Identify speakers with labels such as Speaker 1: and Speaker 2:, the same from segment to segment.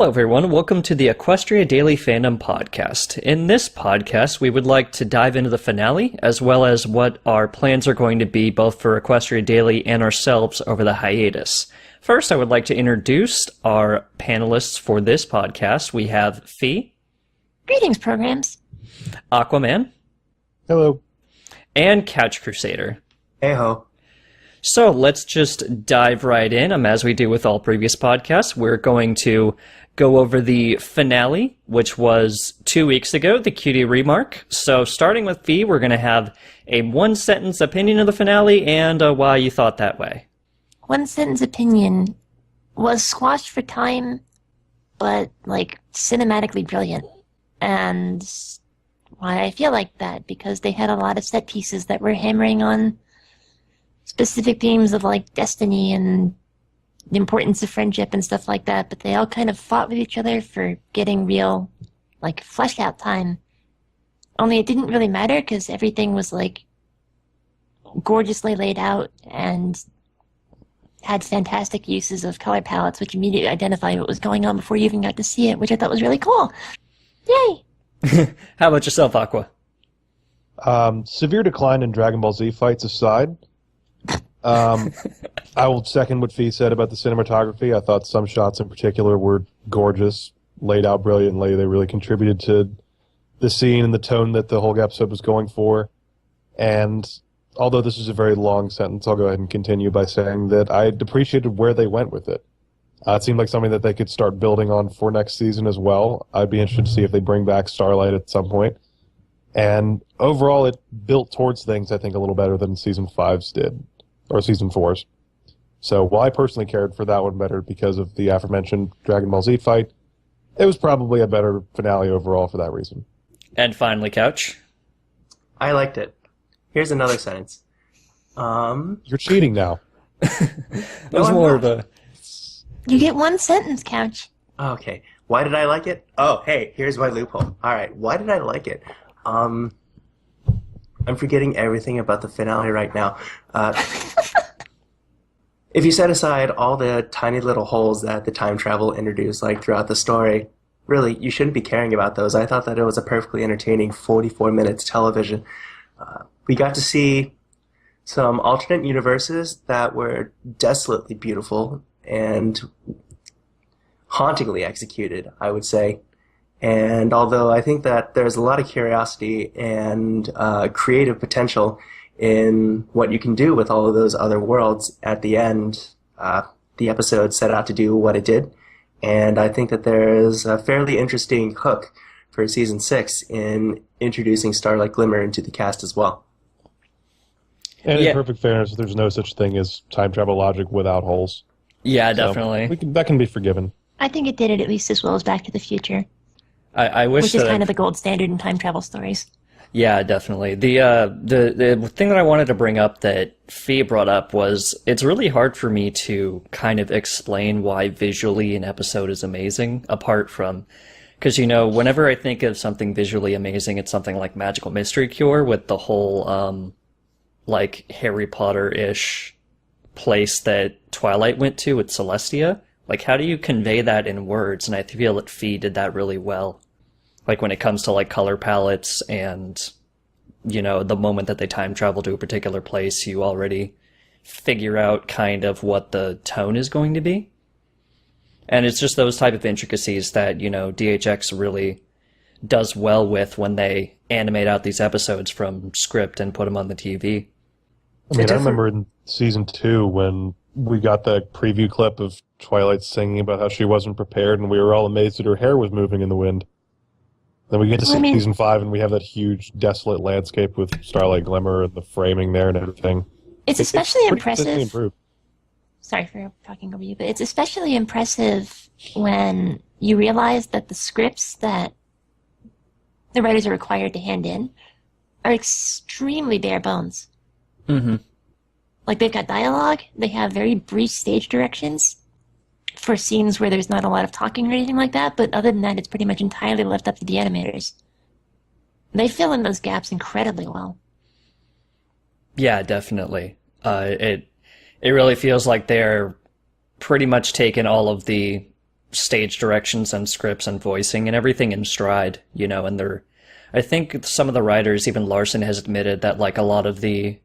Speaker 1: Hello everyone, welcome to the Equestria Daily Fandom Podcast. In this podcast, we would like to dive into the finale, as well as what our plans are going to be both for Equestria Daily and ourselves over the hiatus. First, I would like to introduce our panelists for this podcast. We have Fee.
Speaker 2: Greetings, programs.
Speaker 1: Aquaman.
Speaker 3: Hello.
Speaker 1: And Couch Crusader.
Speaker 4: Hey-ho.
Speaker 1: So let's just dive right in. As we do with all previous podcasts, we're going to go over the finale, which was 2 weeks ago, the QD remark. So starting with Fee, we're going to have a one-sentence opinion of the finale and why you thought that way.
Speaker 2: One-sentence opinion was squashed for time, but, cinematically brilliant. And why I feel like that, because they had a lot of set pieces that were hammering on specific themes of, destiny and the importance of friendship and stuff like that, but they all kind of fought with each other for getting real, fleshed out time. Only it didn't really matter because everything was, gorgeously laid out and had fantastic uses of color palettes, which immediately identified what was going on before you even got to see it, which I thought was really cool. Yay!
Speaker 1: How about yourself, Aqua?
Speaker 3: Severe decline in Dragon Ball Z fights aside, I will second what Fee said about the cinematography. I thought some shots in particular were gorgeous, laid out brilliantly. They really contributed to the scene and the tone that the whole episode was going for. And although this is a very long sentence, I'll go ahead and continue by saying that I appreciated where they went with it. It seemed like something that they could start building on for next season as well. I'd be interested to see if they bring back Starlight at some point. And overall, it built towards things, I think, a little better than Season 5's did. Or Season 4's. So while I personally cared for that one better because of the aforementioned Dragon Ball Z fight, it was probably a better finale overall for that reason.
Speaker 1: And finally, Couch.
Speaker 4: I liked it. Here's another sentence.
Speaker 3: You're cheating now.
Speaker 1: That was more of a...
Speaker 2: You get one sentence, Couch.
Speaker 4: Okay. Why did I like it? Oh, hey, here's my loophole. Alright, why did I like it? I'm forgetting everything about the finale right now. If you set aside all the tiny little holes that the time travel introduced, throughout the story, really, you shouldn't be caring about those. I thought that it was a perfectly entertaining 44 minutes television. We got to see some alternate universes that were desolately beautiful and hauntingly executed, I would say. And although I think that there's a lot of curiosity and creative potential in what you can do with all of those other worlds, at the end, the episode set out to do what it did. And I think that there's a fairly interesting hook for Season 6 in introducing Starlight Glimmer into the cast as well.
Speaker 3: And in perfect fairness, there's no such thing as time travel logic without holes.
Speaker 1: Yeah, definitely.
Speaker 3: So that can be forgiven.
Speaker 2: I think it did it at least as well as Back to the Future.
Speaker 1: I wish
Speaker 2: which is kind of the gold standard in time travel stories.
Speaker 1: Yeah, definitely. The thing that I wanted to bring up that Fee brought up was it's really hard for me to kind of explain why visually an episode is amazing, apart from... Because, whenever I think of something visually amazing, it's something like Magical Mystery Cure with the whole, Harry Potter-ish place that Twilight went to with Celestia. How do you convey that in words? And I feel that Fee did that really well. When it comes to, color palettes and, the moment that they time travel to a particular place, you already figure out kind of what the tone is going to be. And it's just those type of intricacies that, DHX really does well with when they animate out these episodes from script and put them on the TV.
Speaker 3: I remember in Season 2 when we got the preview clip of Twilight singing about how she wasn't prepared and we were all amazed that her hair was moving in the wind. Then we get to Season 5 and we have that huge desolate landscape with Starlight Glimmer and the framing there and everything.
Speaker 2: It's especially
Speaker 3: impressive.
Speaker 2: impressive. Sorry for talking over you, but it's especially impressive when you realize that the scripts that the writers are required to hand in are extremely bare bones.
Speaker 1: Mm-hmm.
Speaker 2: They've got dialogue, they have very brief stage directions for scenes where there's not a lot of talking or anything like that, but other than that, it's pretty much entirely left up to the animators. They fill in those gaps incredibly well.
Speaker 1: Yeah, definitely. It really feels like they're pretty much taken all of the stage directions and scripts and voicing and everything in stride, and I think some of the writers, even Larson, has admitted that like a lot of the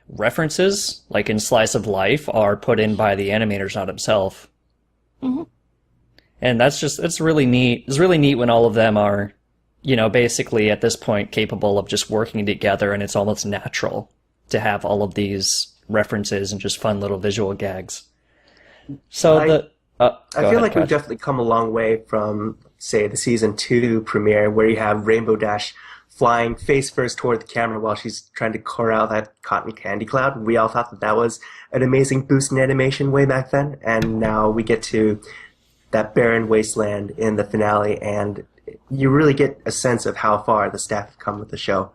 Speaker 1: references, like in Slice of Life, are put in by the animators, not himself.
Speaker 2: Mm-hmm.
Speaker 1: And it's really neat. It's really neat when all of them are, basically at this point capable of just working together, and it's almost natural to have all of these references and just fun little visual gags. So
Speaker 4: I feel like we've definitely come a long way from, say, the season 2 premiere, where you have Rainbow Dash flying face first toward the camera while she's trying to corral that cotton candy cloud. We all thought that was an amazing boost in animation way back then, and now we get to that barren wasteland in the finale, and you really get a sense of how far the staff have come with the show.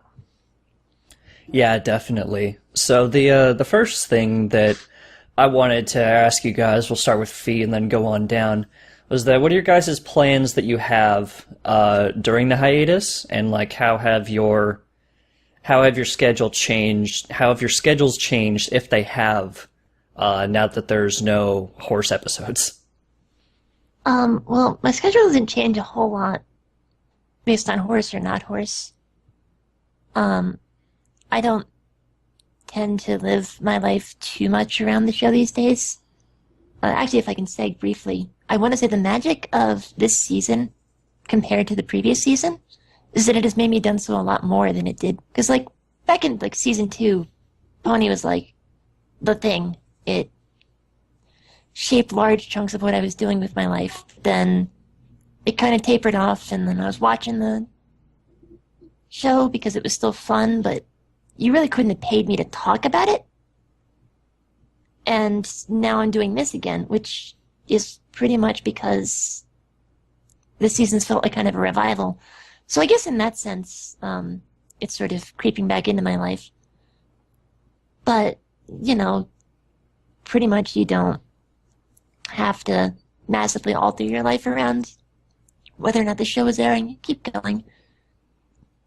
Speaker 1: Yeah, definitely. So the first thing that I wanted to ask you guys, we'll start with Fee and then go on down, was that what are your guys' plans that you have during the hiatus, and like how have your schedule changed? How have your schedules changed, if they have, now that there's no horse episodes?
Speaker 2: Well, my schedule doesn't change a whole lot based on horse or not horse. I don't tend to live my life too much around the show these days. Actually, if I can seg briefly, I want to say the magic of this season compared to the previous season is that it has made me done so a lot more than it did. Because like back in like season 2, Pony was like the thing. It shaped large chunks of what I was doing with my life. Then it kind of tapered off, and then I was watching the show because it was still fun, but you really couldn't have paid me to talk about it. And now I'm doing this again, which is pretty much because this season's felt like kind of a revival. So I guess in that sense, it's sort of creeping back into my life. But, pretty much you don't have to massively alter your life around whether or not the show is airing. You keep going.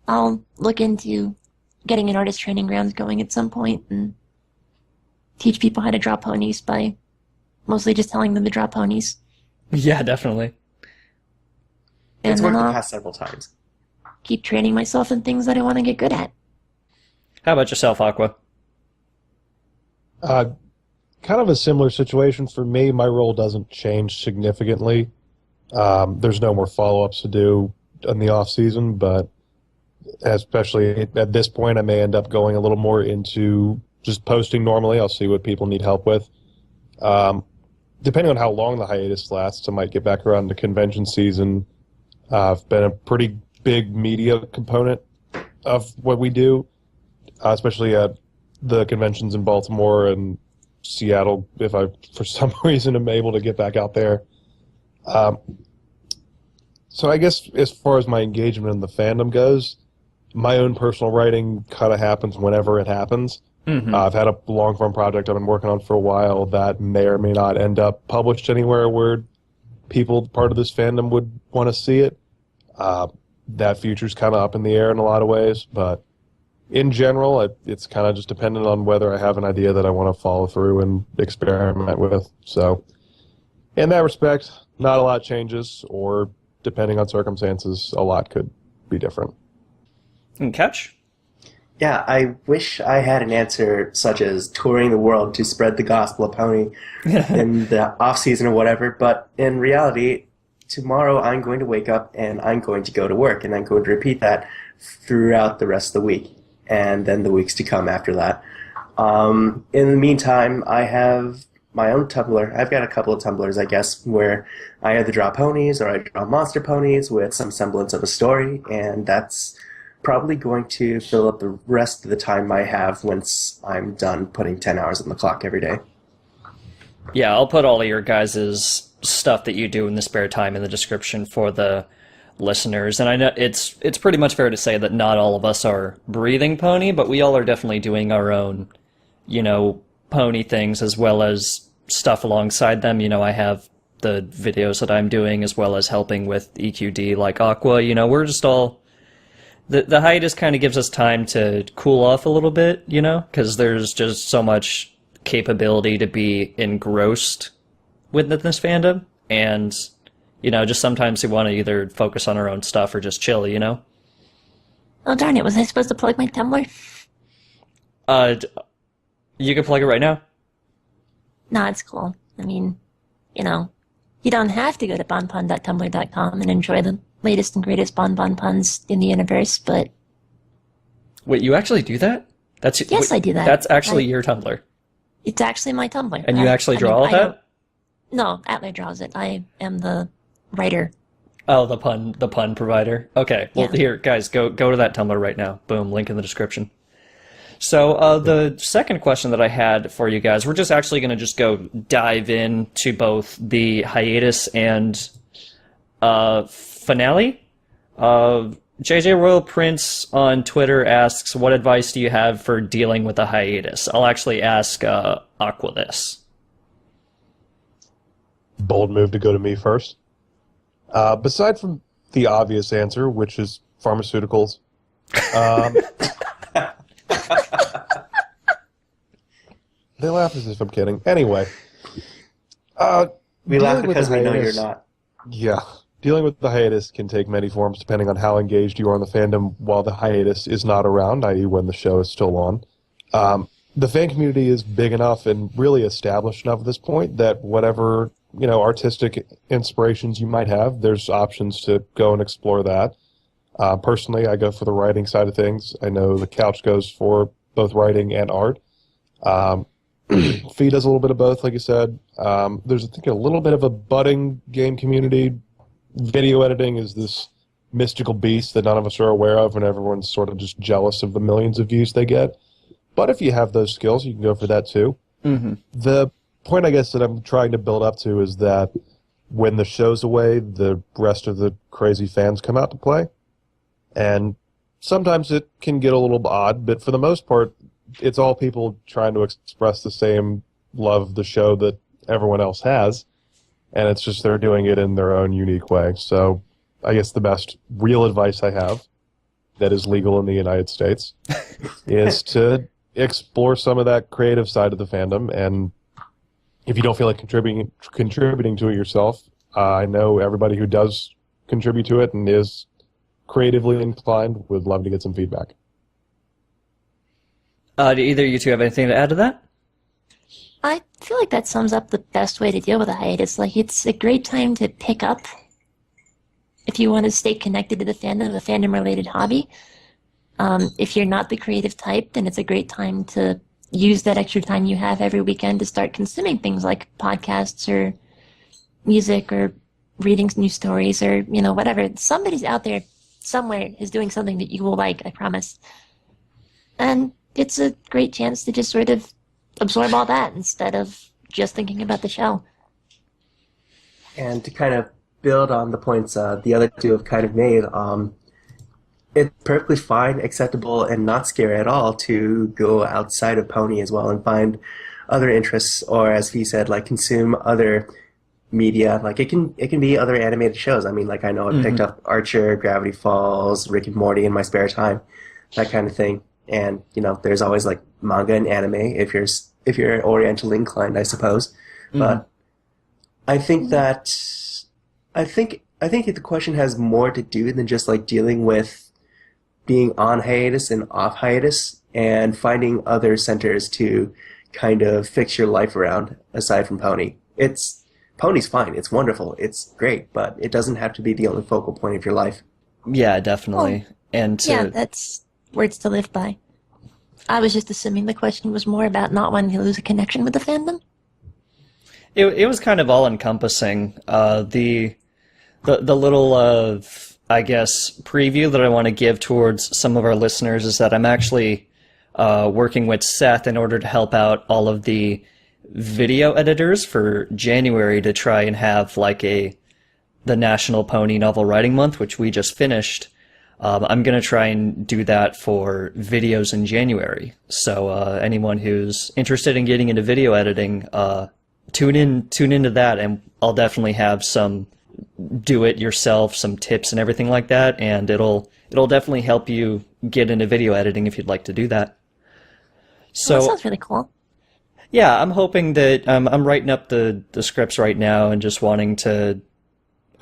Speaker 2: I'll look into getting an artist training grounds going at some point and teach people how to draw ponies by mostly just telling them to draw ponies.
Speaker 1: Yeah, definitely.
Speaker 4: It's
Speaker 2: And
Speaker 4: worked
Speaker 2: then
Speaker 4: the
Speaker 2: I'll
Speaker 4: past several times.
Speaker 2: keep training myself in things that I want to get good at.
Speaker 1: How about yourself, Aqua?
Speaker 3: Kind of a similar situation for me. My role doesn't change significantly. There's no more follow-ups to do in the off-season, but especially at this point, I may end up going a little more into just posting normally. I'll see what people need help with. Depending on how long the hiatus lasts, I might get back around to convention season. I've been a pretty big media component of what we do, especially at the conventions in Baltimore and Seattle, if I, for some reason, am able to get back out there. So I guess as far as my engagement in the fandom goes, my own personal writing kind of happens whenever it happens.
Speaker 1: Mm-hmm.
Speaker 3: I've had a long-form project I've been working on for a while that may or may not end up published anywhere where people part of this fandom would want to see it. That future's kind of up in the air in a lot of ways, but in general, it's kind of just dependent on whether I have an idea that I want to follow through and experiment with. So in that respect, not a lot changes, or depending on circumstances, a lot could be different.
Speaker 1: And Catch?
Speaker 4: Yeah, I wish I had an answer such as touring the world to spread the gospel of pony in the off-season or whatever, but in reality, tomorrow I'm going to wake up and I'm going to go to work, and I'm going to repeat that throughout the rest of the week, and then the weeks to come after that. In the meantime, I have my own Tumblr. I've got a couple of Tumblrs, I guess, where I either draw ponies or I draw monster ponies with some semblance of a story, and that's probably going to fill up the rest of the time I have once I'm done putting 10 hours on the clock every day.
Speaker 1: Yeah, I'll put all of your guys' stuff that you do in the spare time in the description for the listeners. And I know it's pretty much fair to say that not all of us are breathing pony, but we all are definitely doing our own, pony things as well as stuff alongside them. I have the videos that I'm doing as well as helping with EQD like Aqua. We're just all... The hiatus kind of gives us time to cool off a little bit, because there's just so much capability to be engrossed within this fandom. And, You know, just sometimes we want to either focus on our own stuff or just chill, you know?
Speaker 2: Oh, darn it. Was I supposed to plug my Tumblr?
Speaker 1: You can plug it right now.
Speaker 2: Nah, it's cool. I mean, you know, you don't have to go to bonpon.tumblr.com and enjoy the latest and greatest bonbon puns in the universe, but...
Speaker 1: Wait, you actually do that?
Speaker 2: Yes, I do that.
Speaker 1: That's actually your Tumblr.
Speaker 2: It's actually my Tumblr.
Speaker 1: And you actually draw all that?
Speaker 2: No, Atler draws it. I am the writer.
Speaker 1: Oh, the pun provider. Okay, well,
Speaker 2: Yeah.
Speaker 1: here, guys, go to that Tumblr right now. Boom, link in the description. So the second question that I had for you guys, we're just actually going to just go dive into both the hiatus and finale. JJ Royal Prince on Twitter asks, what advice do you have for dealing with a hiatus? I'll actually ask Aqua this.
Speaker 3: Bold move to go to me first. Beside from the obvious answer, which is pharmaceuticals, they laugh as if I'm kidding. Anyway,
Speaker 4: We laugh because we know you're not.
Speaker 3: Yeah. Dealing with the hiatus can take many forms depending on how engaged you are in the fandom while the hiatus is not around, i.e. when the show is still on. The fan community is big enough and really established enough at this point that whatever, artistic inspirations you might have, there's options to go and explore that. Personally, I go for the writing side of things. I know the couch goes for both writing and art. Fee does a little bit of both, like you said. There's, I think, a little bit of a budding game community. Video editing is this mystical beast that none of us are aware of, and everyone's sort of just jealous of the millions of views they get. But if you have those skills, you can go for that too.
Speaker 1: Mm-hmm.
Speaker 3: The point, I guess, that I'm trying to build up to is that when the show's away, the rest of the crazy fans come out to play. And sometimes it can get a little odd, but for the most part, it's all people trying to express the same love of the show that everyone else has. And it's just they're doing it in their own unique way. So I guess the best real advice I have that is legal in the United States is to explore some of that creative side of the fandom. And if you don't feel like contributing to it yourself, I know everybody who does contribute to it and is creatively inclined would love to get some feedback.
Speaker 1: Do either of you two have anything to add to that?
Speaker 2: I feel like that sums up the best way to deal with a hiatus. Like, it's a great time to pick up if you want to stay connected to the fandom, a fandom-related hobby. If you're not the creative type, then it's a great time to use that extra time you have every weekend to start consuming things like podcasts or music or reading new stories or, whatever. Somebody's out there somewhere is doing something that you will like, I promise. And it's a great chance to just sort of absorb all that instead of just thinking about the show.
Speaker 4: And to kind of build on the points the other two have kind of made, it's perfectly fine, acceptable, and not scary at all to go outside of Pony as well and find other interests, or as he said, like consume other media. Like it can be other animated shows. I mean, like I know I picked up Archer, Gravity Falls, Rick and Morty in my spare time, that kind of thing. And there's always like manga and anime if you're orientally inclined, I suppose. But I think that I think the question has more to do than just like dealing with being on hiatus and off hiatus and finding other centers to kind of fix your life around aside from Pony. Pony's fine, it's wonderful, it's great, but it doesn't have to be the only focal point of your life.
Speaker 1: Yeah, definitely.
Speaker 2: Yeah, that's words to live by. I was just assuming the question was more about not wanting to lose a connection with the fandom.
Speaker 1: It was kind of all encompassing. The little I guess preview that I want to give towards some of our listeners is that I'm actually working with Seth in order to help out all of the video editors for January to try and have like the National Pony Novel Writing Month, which we just finished. I'm going to try and do that for videos in January. So anyone who's interested in getting into video editing, tune into that, and I'll definitely have some do-it-yourself, some tips and everything like that, and it'll definitely help you get into video editing if you'd like to do that. So
Speaker 2: that sounds really cool.
Speaker 1: Yeah, I'm hoping that I'm writing up the scripts right now and just wanting to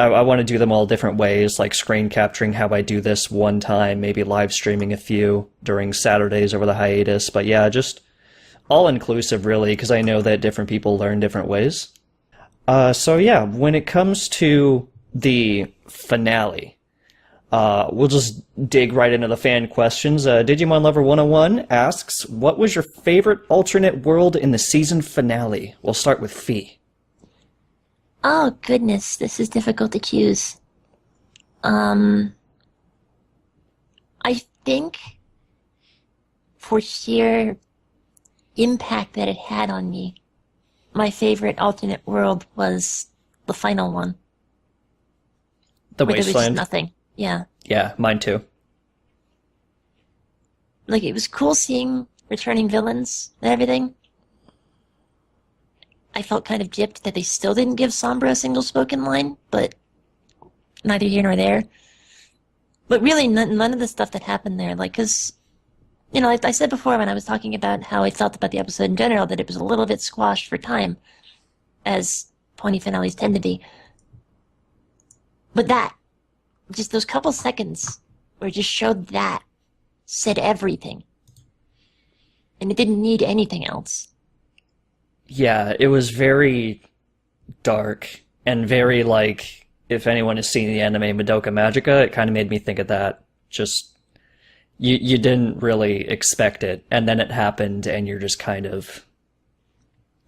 Speaker 1: I want to do them all different ways, like screen capturing how I do this one time, maybe live streaming a few during Saturdays over the hiatus. But yeah, just all inclusive really, because I know that different people learn different ways. So yeah, when it comes to the finale, we'll just dig right into the fan questions. Digimon Lover 101 asks, what was your favorite alternate world in the season finale? We'll start with Fee.
Speaker 2: Oh, goodness, this is difficult to choose. I think for sheer impact that it had on me, my favorite alternate world was the final one.
Speaker 1: The
Speaker 2: where there was just
Speaker 1: Wasteland?
Speaker 2: nothing. Yeah.
Speaker 1: Yeah, mine too.
Speaker 2: Like, it was cool seeing returning villains and everything. I felt kind of gypped that they still didn't give Sombra a single spoken line, but neither here nor there. But really, none of the stuff that happened there, like, because, you know, like I said before when I was talking about how I felt about the episode in general, that it was a little bit squashed for time, as pony finales tend to be. But that, just those couple seconds where it just showed that, said everything. And it didn't need anything else.
Speaker 1: Yeah, it was very dark and very like, if anyone has seen the anime Madoka Magica, it kind of made me think of that. Just, you didn't really expect it, and then it happened, and you're just kind of,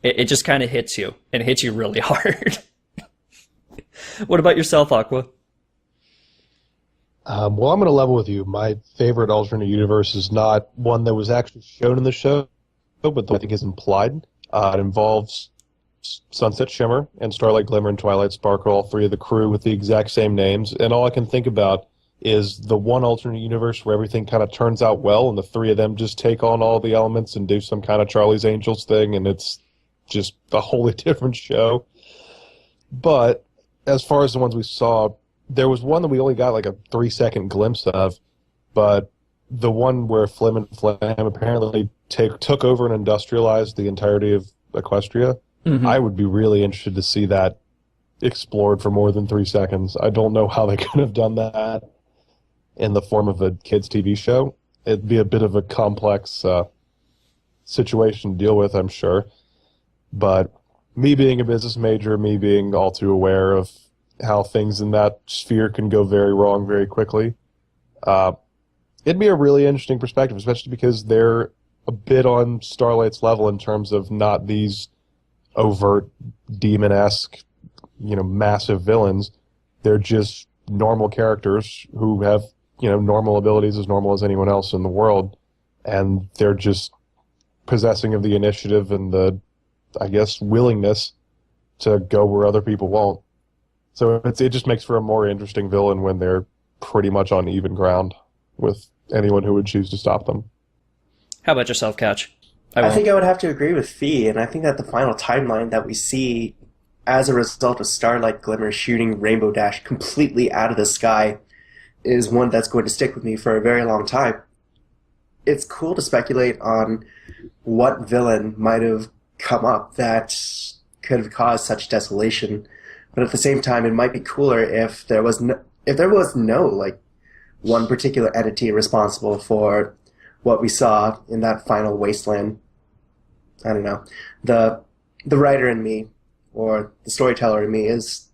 Speaker 1: it just kind of hits you, and it hits you really hard. What about yourself, Aqua?
Speaker 3: Well, I'm going to level with you. My favorite alternate universe is not one that was actually shown in the show, but I think is implied. It involves Sunset Shimmer and Starlight Glimmer and Twilight Sparkle, all three of the crew with the exact same names. And all I can think about is the one alternate universe where everything kind of turns out well and the three of them just take on all the elements and do some kind of Charlie's Angels thing, and it's just a wholly different show. But as far as the ones we saw, there was one that we only got like a 3-second glimpse of, but the one where Flim and Flam apparently took over and industrialized the entirety of Equestria, I would be really interested to see that explored for more than 3 seconds. I don't know how they could have done that in the form of a kids' TV show. It'd be a bit of a complex situation to deal with, I'm sure. But me being a business major, me being all too aware of how things in that sphere can go very wrong very quickly, it'd be a really interesting perspective, especially because they're a bit on Starlight's level in terms of not these overt demon-esque, massive villains. They're just normal characters who have, normal abilities as normal as anyone else in the world, and they're just possessing of the initiative and the, I guess, willingness to go where other people won't. So it just makes for a more interesting villain when they're pretty much on even ground with anyone who would choose to stop them.
Speaker 1: How about yourself, Catch?
Speaker 4: I think I would have to agree with Fee, and I think that the final timeline that we see as a result of Starlight Glimmer shooting Rainbow Dash completely out of the sky is one that's going to stick with me for a very long time. It's cool to speculate on what villain might have come up that could have caused such desolation, but at the same time, it might be cooler if there was no like one particular entity responsible for what we saw in that final wasteland. I don't know. The writer in me, or the storyteller in me, is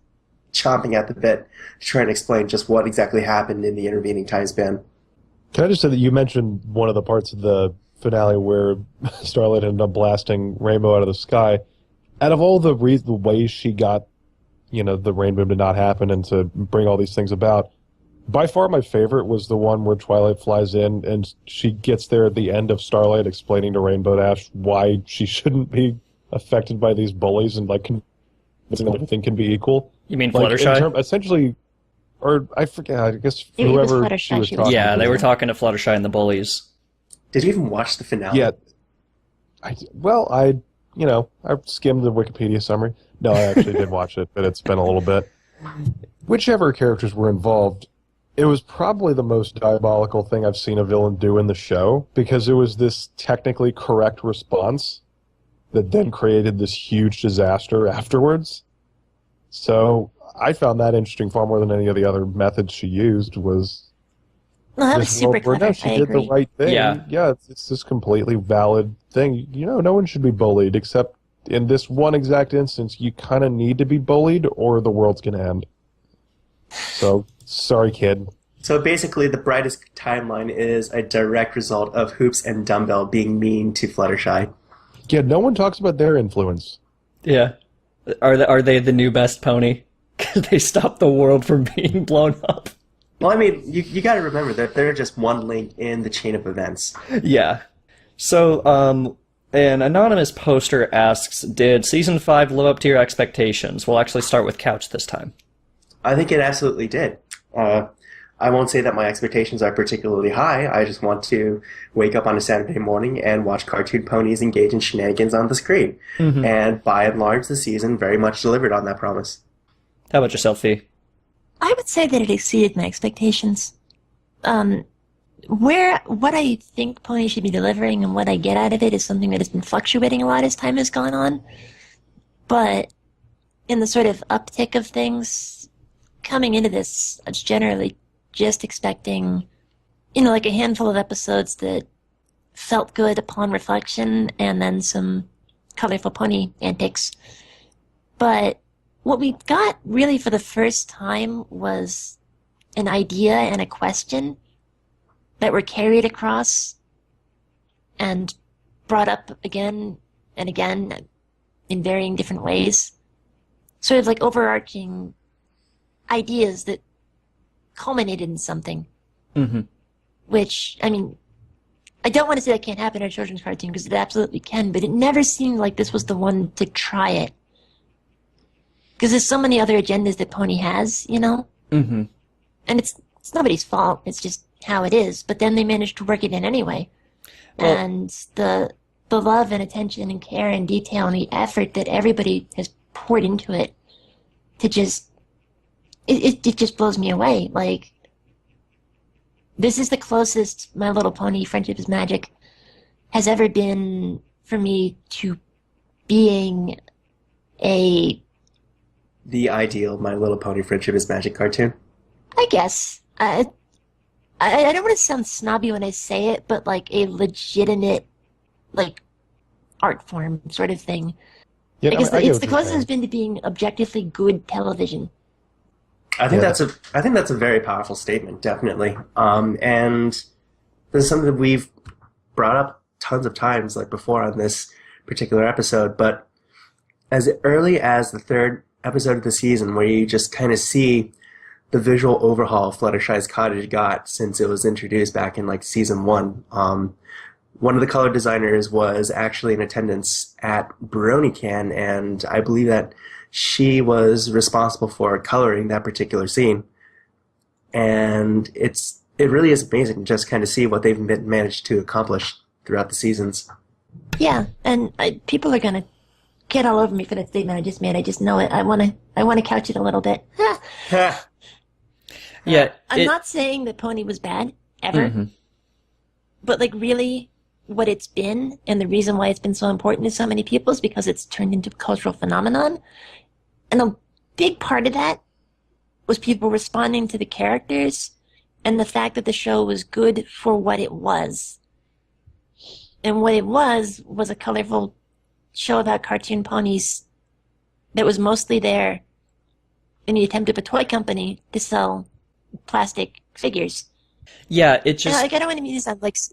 Speaker 4: chomping at the bit to try and explain just what exactly happened in the intervening time span.
Speaker 3: Can I just say that you mentioned one of the parts of the finale where Starlight ended up blasting Rainbow out of the sky. Out of all the ways she got, the rainbow to not happen and to bring all these things about, by far my favorite was the one where Twilight flies in and she gets there at the end of Starlight explaining to Rainbow Dash why she shouldn't be affected by these bullies and convincing that everything can be equal.
Speaker 1: You mean Fluttershy?
Speaker 3: Essentially, or I forget, I guess
Speaker 2: It was
Speaker 3: whoever
Speaker 2: Fluttershy
Speaker 3: she was
Speaker 2: she was
Speaker 3: talking
Speaker 1: Yeah,
Speaker 3: to.
Speaker 1: they were talking to Fluttershy and the bullies.
Speaker 4: Did you even watch the finale?
Speaker 3: Yeah. I skimmed the Wikipedia summary. No, I actually did watch it, but it's been a little bit. Whichever characters were involved, it was probably the most diabolical thing I've seen a villain do in the show, because it was this technically correct response that then created this huge disaster afterwards. So I found that interesting far more than any of the other methods she used. Was
Speaker 2: No, that was
Speaker 3: this
Speaker 2: super
Speaker 3: world where,
Speaker 2: clever.
Speaker 3: no, she
Speaker 2: I
Speaker 3: did
Speaker 2: agree.
Speaker 3: the right thing.
Speaker 1: Yeah.
Speaker 3: It's this completely valid thing. No one should be bullied, except in this one exact instance, you kind of need to be bullied or the world's going to end. So, sorry, kid.
Speaker 4: So basically, the brightest timeline is a direct result of Hoops and Dumbbell being mean to Fluttershy.
Speaker 3: Yeah, no one talks about their influence.
Speaker 1: Yeah. Are they the new best pony? They stopped the world from being blown up.
Speaker 4: Well, I mean, you got to remember that they're just one link in the chain of events.
Speaker 1: Yeah. So, an anonymous poster asks, did Season 5 live up to your expectations? We'll actually start with Couch this time.
Speaker 4: I think it absolutely did. I won't say that my expectations are particularly high. I just want to wake up on a Saturday morning and watch cartoon ponies engage in shenanigans on the screen.
Speaker 1: Mm-hmm.
Speaker 4: And by and large, the season very much delivered on that promise.
Speaker 1: How about yourself, Fee?
Speaker 2: I would say that it exceeded my expectations. What I think Pony should be delivering and what I get out of it is something that has been fluctuating a lot as time has gone on. But in the sort of uptick of things, coming into this, I was generally just expecting, like a handful of episodes that felt good upon reflection and then some colorful pony antics. But what we got really for the first time was an idea and a question that were carried across and brought up again and again in varying different ways. Sort of like overarching ideas that culminated in something.
Speaker 1: Mm-hmm.
Speaker 2: Which, I mean, I don't want to say that can't happen in a children's cartoon because it absolutely can, but it never seemed like this was the one to try it. Because there's so many other agendas that Pony has,
Speaker 1: Mm-hmm.
Speaker 2: And it's nobody's fault. It's just how it is. But then they managed to work it in anyway.
Speaker 1: Well,
Speaker 2: And the love and attention and care and detail and the effort that everybody has poured into it to just it just blows me away. Like, this is the closest My Little Pony Friendship is Magic has ever been for me to being
Speaker 4: The ideal My Little Pony Friendship is Magic cartoon.
Speaker 2: I guess. I don't want to sound snobby when I say it, but like a legitimate, like, art form sort of thing.
Speaker 3: Yeah,
Speaker 2: Because
Speaker 3: I get
Speaker 2: it's
Speaker 3: what
Speaker 2: the
Speaker 3: you're
Speaker 2: closest
Speaker 3: saying.
Speaker 2: it's been to being objectively good television.
Speaker 4: I think
Speaker 3: Yeah.
Speaker 4: that's a very powerful statement, definitely. And this is something that we've brought up tons of times, like before on this particular episode. But as early as the third episode of the season, where you just kind of see the visual overhaul Fluttershy's Cottage got since it was introduced back in like season 1. One of the color designers was actually in attendance at BronyCon, and I believe that she was responsible for coloring that particular scene. And it really is amazing to just kind of see what they've managed to accomplish throughout the seasons.
Speaker 2: Yeah, and people are gonna get all over me for that statement I just made. I just know it. I wanna couch it a little bit.
Speaker 1: yeah.
Speaker 2: I'm not saying that Pony was bad ever,
Speaker 1: Mm-hmm.
Speaker 2: but like really, what it's been and the reason why it's been so important to so many people is because it's turned into a cultural phenomenon, and a big part of that was people responding to the characters and the fact that the show was good for what it was. And what it was a colorful show about cartoon ponies that was mostly there in the attempt of a toy company to sell plastic figures.
Speaker 1: Yeah, it just...
Speaker 2: I don't want to mean this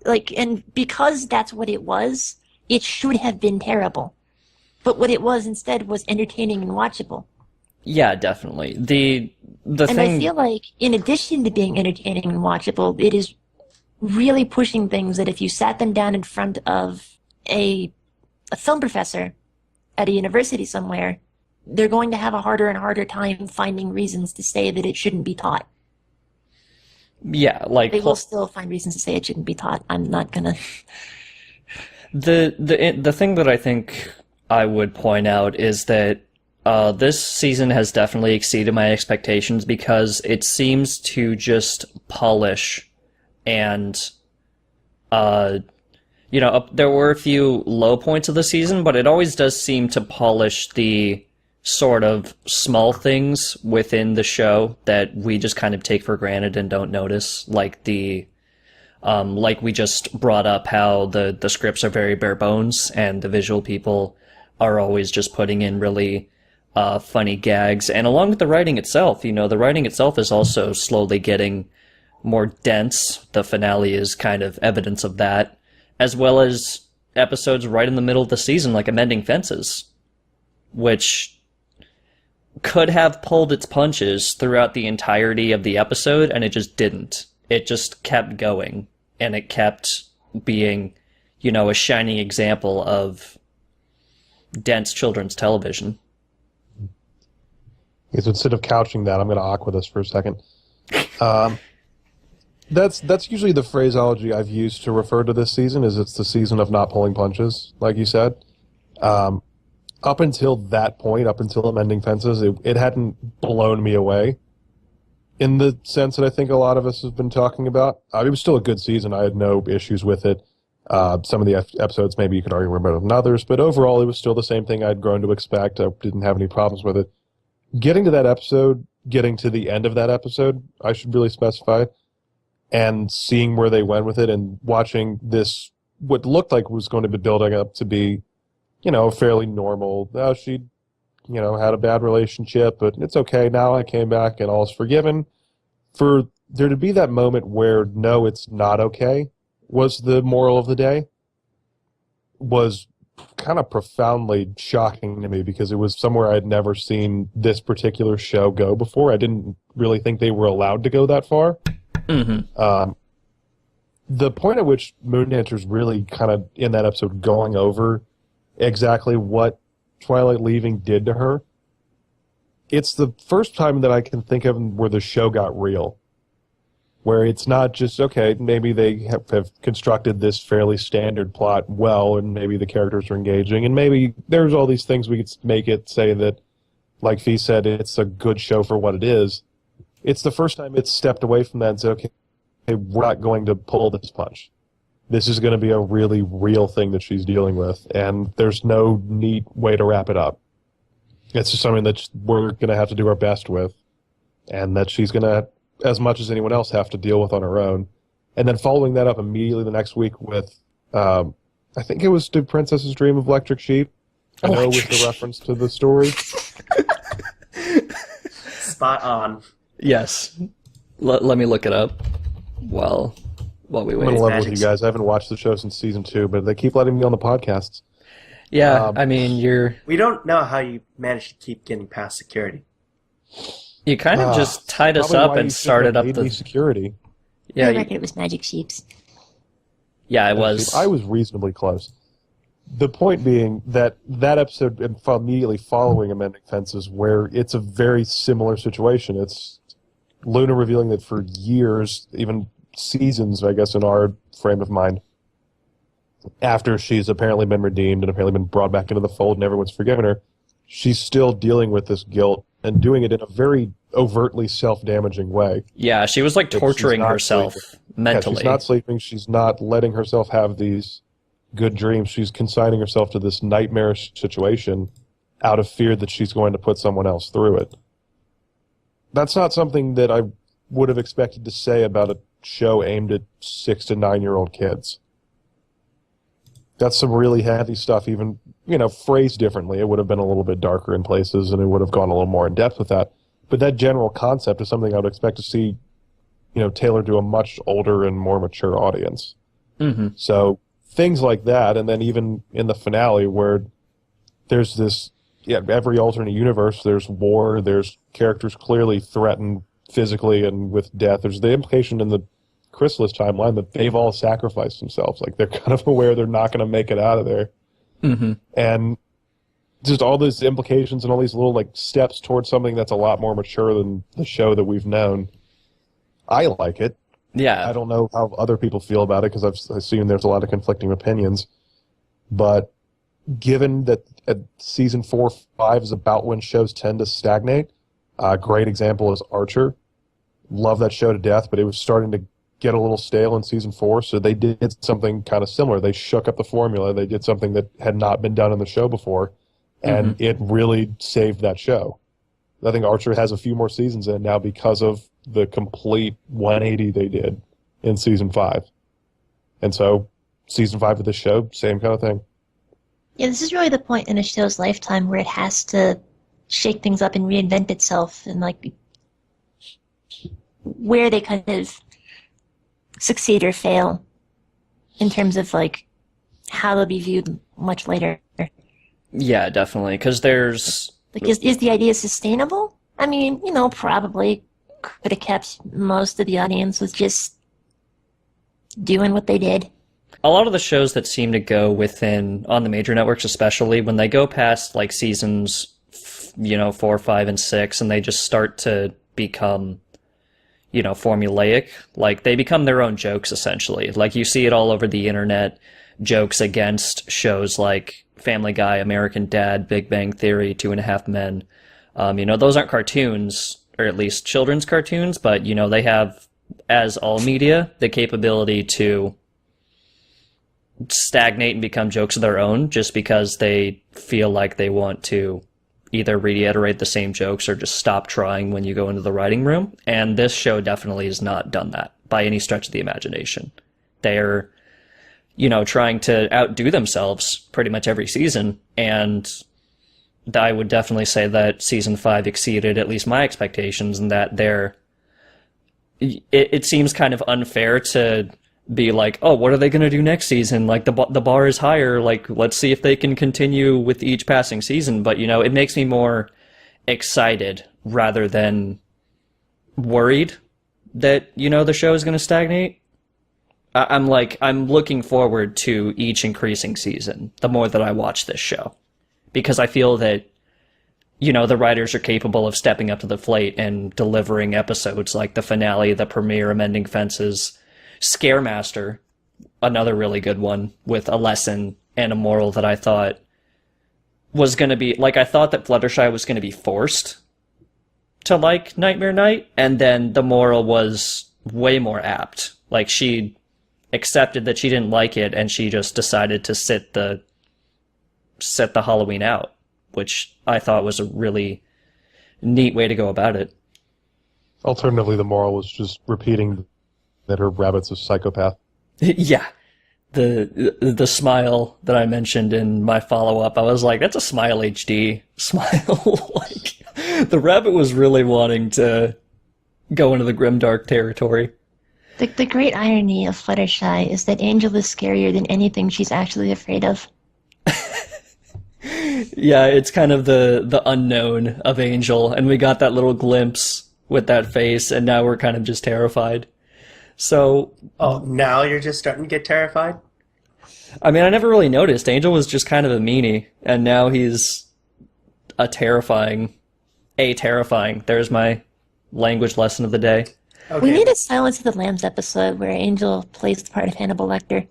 Speaker 2: like, and because that's what it was, it should have been terrible. But what it was instead was entertaining and watchable.
Speaker 1: Yeah, definitely. The
Speaker 2: And
Speaker 1: thing...
Speaker 2: I feel like, in addition to being entertaining and watchable, it is really pushing things that if you sat them down in front of a film professor at a university somewhere, they're going to have a harder and harder time finding reasons to say that it shouldn't be taught.
Speaker 1: Yeah, like...
Speaker 2: They will still find reasons to say it shouldn't be taught. I'm not gonna...
Speaker 1: The thing that I think I would point out is that this season has definitely exceeded my expectations because it seems to just polish and, there were a few low points of the season, but it always does seem to polish the sort of small things within the show that we just kind of take for granted and don't notice, like like we just brought up how the scripts are very bare bones and the visual people are always just putting in really funny gags. And along with the writing itself, the writing itself is also slowly getting more dense. The finale is kind of evidence of that, as well as episodes right in the middle of the season, like Amending Fences, which could have pulled its punches throughout the entirety of the episode, and it just didn't. It just kept going, and it kept being, a shining example of dense children's television.
Speaker 3: Okay, so instead of couching that, I'm going to aqua this for a second. That's usually the phraseology I've used to refer to this season, is it's the season of not pulling punches, like you said. Up until that point, up until Amending Fences, it hadn't blown me away in the sense that I think a lot of us have been talking about. It was still a good season. I had no issues with it. Some of the episodes maybe you could argue were better than others, but overall it was still the same thing I'd grown to expect. I didn't have any problems with it. Getting to the end of that episode, I should really specify, and seeing where they went with it and watching this, what looked like was going to be building up to be, fairly normal. She, had a bad relationship, but it's okay. Now I came back and all is forgiven. For there to be that moment where, no, it's not okay, was the moral of the day, was kind of profoundly shocking to me, because it was somewhere I'd never seen this particular show go before. I didn't really think they were allowed to go that far. Mm-hmm. The point at which Moondancer's really kind of in that episode going over exactly what Twilight leaving did to her, it's the first time that I can think of where the show got real. Where it's not just, okay, maybe they have constructed this fairly standard plot well, and maybe the characters are engaging, and maybe there's all these things we could make it say that, like Fee said, it's a good show for what it is. It's the first time it's stepped away from that and said, okay, we're not going to pull this punch. This is going to be a really real thing that she's dealing with, and there's no neat way to wrap it up. It's just something that we're going to have to do our best with, and that she's going to, as much as anyone else, have to deal with on her own. And then following that up immediately the next week with, I think it was Did Princess's Dream of Electric Sheep? I know with the reference to the story.
Speaker 4: Spot on.
Speaker 1: Yes. Let me look it up while we wait.
Speaker 3: I'm in love with you guys. I haven't watched the show since season 2, but they keep letting me on the podcasts.
Speaker 1: Yeah,
Speaker 4: We don't know how you managed to keep getting past security.
Speaker 1: You kind of just tied us up and started up the
Speaker 3: security.
Speaker 1: Yeah,
Speaker 2: I reckon it was Magic Sheeps.
Speaker 1: Yeah, it was.
Speaker 3: I was reasonably close. The point being that episode immediately following Amending Fences, where it's a very similar situation. It's Luna revealing that for years, even seasons, I guess, in our frame of mind, after she's apparently been redeemed and apparently been brought back into the fold and everyone's forgiven her, she's still dealing with this guilt and doing it in a very overtly self-damaging way.
Speaker 1: Yeah, she was like torturing herself mentally.
Speaker 3: Yeah, she's not sleeping. She's not letting herself have these good dreams. She's consigning herself to this nightmarish situation out of fear that she's going to put someone else through it. That's not something that I would have expected to say about a show aimed at 6 to 9-year-old kids. That's some really heavy stuff, even, phrased differently. It would have been a little bit darker in places, and it would have gone a little more in depth with that. But that general concept is something I would expect to see, tailored to a much older and more mature audience. Mm-hmm. So things like that, and then even in the finale where there's this, every alternate universe, there's war, there's characters clearly threatened physically and with death. There's the implication in the Chrysalis timeline that they've all sacrificed themselves. Like, they're kind of aware they're not going to make it out of there. Mm-hmm. And just all these implications and all these little, steps towards something that's a lot more mature than the show that we've known. I like it.
Speaker 1: Yeah.
Speaker 3: I don't know how other people feel about it, because I've seen there's a lot of conflicting opinions. But given that season 4, 5 is about when shows tend to stagnate, a great example is Archer. Love that show to death, but it was starting to get a little stale in season 4, so they did something kind of similar. They shook up the formula. They did something that had not been done in the show before, and it really saved that show. I think Archer has a few more seasons in it now because of the complete 180 they did in season 5. And so, season 5 of the show, same kind of thing.
Speaker 2: Yeah, this is really the point in a show's lifetime where it has to shake things up and reinvent itself, and like where they kind of succeed or fail in terms of like how they'll be viewed much later.
Speaker 1: Yeah, definitely. Because there's...
Speaker 2: Like, is the idea sustainable? I mean, probably could have kept most of the audience with just doing what they did.
Speaker 1: A lot of the shows that seem to go within, on the major networks especially, when they go past like seasons, 4, 5, and 6, and they just start to become, formulaic, like they become their own jokes essentially. Like you see it all over the internet, jokes against shows like Family Guy, American Dad, Big Bang Theory, Two and a Half Men. Those aren't cartoons, or at least children's cartoons, but, they have, as all media, the capability to stagnate and become jokes of their own just because they feel like they want to either reiterate the same jokes or just stop trying when you go into the writing room. And this show definitely has not done that by any stretch of the imagination. They're trying to outdo themselves pretty much every season. And I would definitely say that season 5 exceeded at least my expectations, and that it seems kind of unfair to be like, oh, what are they going to do next season? Like the bar is higher. Like, let's see if they can continue with each passing season. But, it makes me more excited rather than worried that, the show is going to stagnate. I'm looking forward to each increasing season the more that I watch this show, because I feel that, the writers are capable of stepping up to the plate and delivering episodes like the finale, the premiere, Amending Fences, Scaremaster, another really good one with a lesson and a moral that I thought was going to be, like, I thought that Fluttershy was going to be forced to like Nightmare Night, and then the moral was way more apt. Like, she accepted that she didn't like it, and she just decided to sit the Halloween out, which I thought was a really neat way to go about it.
Speaker 3: Alternatively, the moral was just repeating that her rabbit's a psychopath.
Speaker 1: Yeah. The smile that I mentioned in my follow-up, I was like, that's a Smile HD smile. Like, the rabbit was really wanting to go into the grimdark territory.
Speaker 2: The great irony of Fluttershy is that Angel is scarier than anything she's actually afraid of.
Speaker 1: Yeah, it's kind of the unknown of Angel, and we got that little glimpse with that face, and now we're kind of just terrified. So...
Speaker 4: Oh, now you're just starting to get terrified?
Speaker 1: I mean, I never really noticed. Angel was just kind of a meanie, and now he's terrifying. There's my language lesson of the day.
Speaker 4: Okay.
Speaker 2: We need a Silence of the Lambs episode where Angel plays the part of Hannibal Lecter.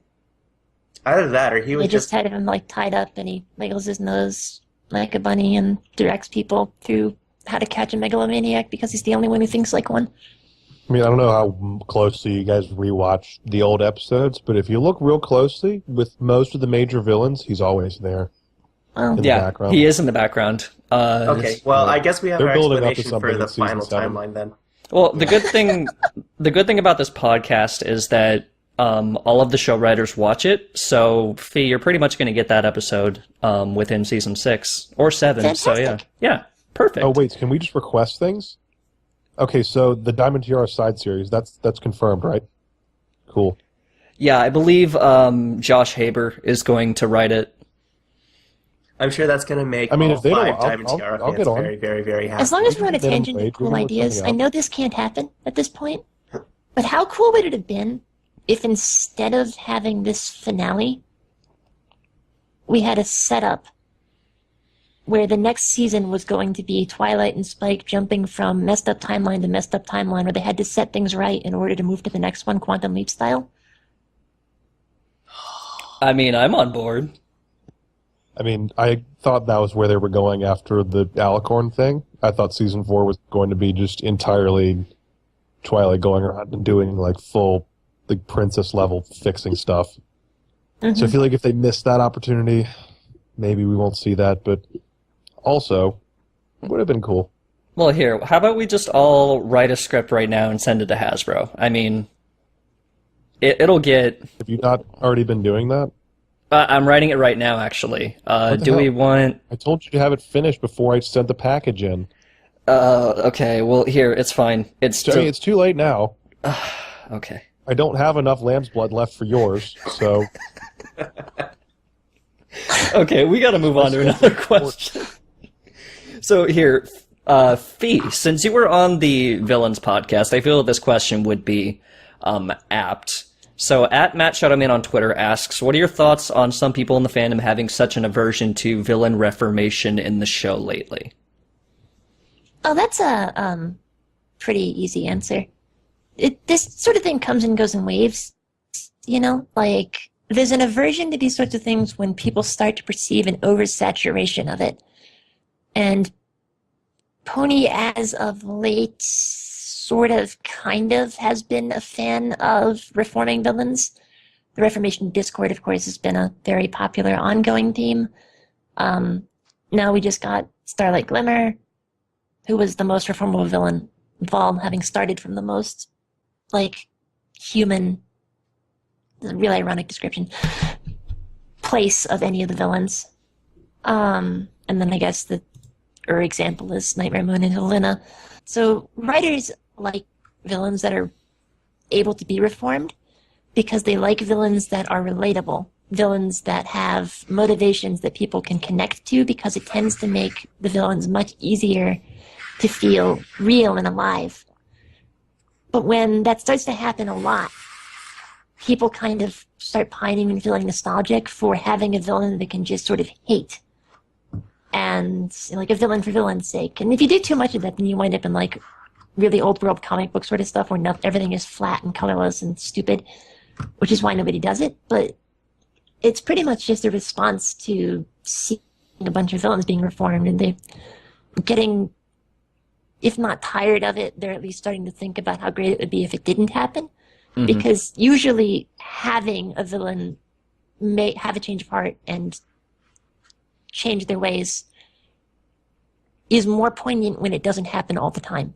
Speaker 4: Either that, or he was
Speaker 2: They just had him tied up, and he wiggles his nose like a bunny and directs people through how to catch a megalomaniac because he's the only one who thinks like one.
Speaker 3: I mean, I don't know how closely you guys rewatch the old episodes, but if you look real closely, with most of the major villains, he's always there.
Speaker 2: Well,
Speaker 3: in the background.
Speaker 1: He is in the background.
Speaker 4: Okay, well, I guess we have our
Speaker 3: building up to
Speaker 4: explanation
Speaker 3: something
Speaker 4: for the
Speaker 3: in season
Speaker 4: final
Speaker 3: 7.
Speaker 4: timeline then.
Speaker 1: Well, the good thing about this podcast is that all of the show writers watch it. So, Fee, you're pretty much going to get that episode within season 6 or 7.
Speaker 2: Fantastic.
Speaker 1: So yeah, perfect.
Speaker 3: Oh wait, can we just request things? Okay, so the Diamond Tiara side series, that's confirmed, right? Cool.
Speaker 1: Yeah, I believe Josh Haber is going to write it.
Speaker 4: I'm sure that's going to make
Speaker 3: if they don't,
Speaker 4: Diamond
Speaker 3: I'll
Speaker 4: Tiara
Speaker 3: get
Speaker 4: fans
Speaker 3: on.
Speaker 4: very, very, very happy.
Speaker 2: as long as we're on a
Speaker 3: They don't
Speaker 2: tangent of
Speaker 3: wait,
Speaker 2: cool
Speaker 3: we know what's
Speaker 2: ideas,
Speaker 3: coming
Speaker 2: I
Speaker 3: up.
Speaker 2: know this can't happen at this point, but how cool would it have been if instead of having this finale, we had a setup where the next season was going to be Twilight and Spike jumping from messed up timeline to messed up timeline, where they had to set things right in order to move to the next one, Quantum Leap style?
Speaker 1: I mean, I'm on board.
Speaker 3: I mean, I thought that was where they were going after the Alicorn thing. I thought season 4 was going to be just entirely Twilight going around and doing full princess level fixing stuff.
Speaker 2: Mm-hmm.
Speaker 3: So I feel like if they missed that opportunity, maybe we won't see that, but Also, would have been cool.
Speaker 1: Well, here, how about we just all write a script right now and send it to Hasbro? I mean, it'll get...
Speaker 3: Have you not already been doing that?
Speaker 1: I'm writing it right now, actually. Do we want...
Speaker 3: I told you to have it finished before I sent the package in.
Speaker 1: Okay, well, here, it's fine. It's
Speaker 3: too late now.
Speaker 1: Okay.
Speaker 3: I don't have enough lamb's blood left for yours, so...
Speaker 1: Okay, we gotta move on to another question. So here, Fee, since you were on the Villains podcast, I feel that this question would be apt. So, at Matt Shadowman on Twitter asks, what are your thoughts on some people in the fandom having such an aversion to villain reformation in the show lately?
Speaker 2: Oh, that's a pretty easy answer. This sort of thing comes and goes in waves, you know? Like, there's an aversion to these sorts of things when people start to perceive an oversaturation of it. And Pony, as of late, sort of, kind of, has been a fan of reforming villains. The Reformation Discord, of course, has been a very popular ongoing theme. Now we just got Starlight Glimmer, who was the most reformable villain of all, having started from the most, like, human, a really ironic description, place of any of the villains. And then I guess the example is Nightmare Moon and Helena. So writers like villains that are able to be reformed because they like villains that are relatable, villains that have motivations that people can connect to, because it tends to make the villains much easier to feel real and alive. But when that starts to happen a lot, people kind of start pining and feeling nostalgic for having a villain they can just sort of hate. And like a villain for villain's sake. And if you do too much of that, then you wind up in like really old world comic book sort of stuff where everything is flat and colorless and stupid, which is why nobody does it. But it's pretty much just a response to seeing a bunch of villains being reformed, and they're getting, if not tired of it, they're at least starting to think about how great it would be if it didn't happen. Mm-hmm. Because usually having a villain may have a change of heart and change their ways is more poignant when it doesn't happen all the time.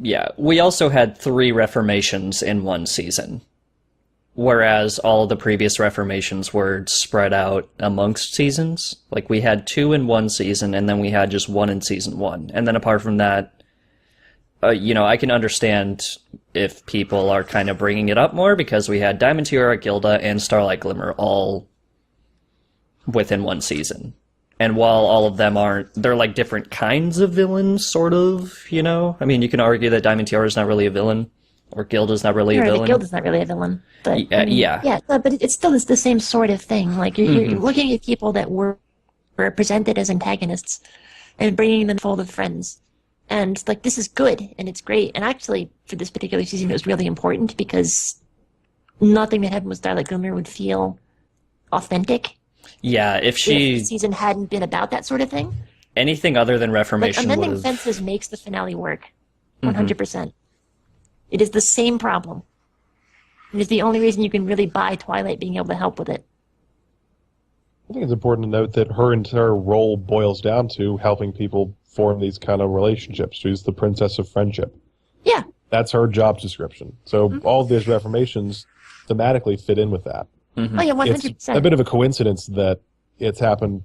Speaker 1: Yeah, we also had 3 reformations in one season, whereas all of the previous reformations were spread out amongst seasons. Like, we had 2 in one season, and then we had just 1 in season 1. And then apart from that, I can understand if people are kind of bringing it up more, because we had Diamond Tiara, Gilda, and Starlight Glimmer all within one season. And while all of them they're like different kinds of villains, sort of, I mean, you can argue that Diamond Tiara is not really a villain, or Gilda's not really a villain.
Speaker 2: Gilda's not really a villain. But,
Speaker 1: yeah.
Speaker 2: Yeah, but it's still the same sort of thing. Like, you're looking at people that were presented as antagonists and bringing them in the fold of friends. And, like, this is good, and it's great. And actually, for this particular season, it was really important, because nothing that happened with Starlight Glimmer would feel authentic.
Speaker 1: Yeah, if
Speaker 2: the season hadn't been about that sort of thing.
Speaker 1: Anything other than reformation
Speaker 2: like, amending fences makes the finale work. 100%. It is the same problem. It is the only reason you can really buy Twilight being able to help with it.
Speaker 3: I think it's important to note that her entire role boils down to helping people form these kind of relationships. She's the princess of friendship.
Speaker 2: Yeah.
Speaker 3: That's her job description. So all of these reformations thematically fit in with that.
Speaker 2: Mm-hmm. Oh, yeah, 100%.
Speaker 3: It's a bit of a coincidence that it's happened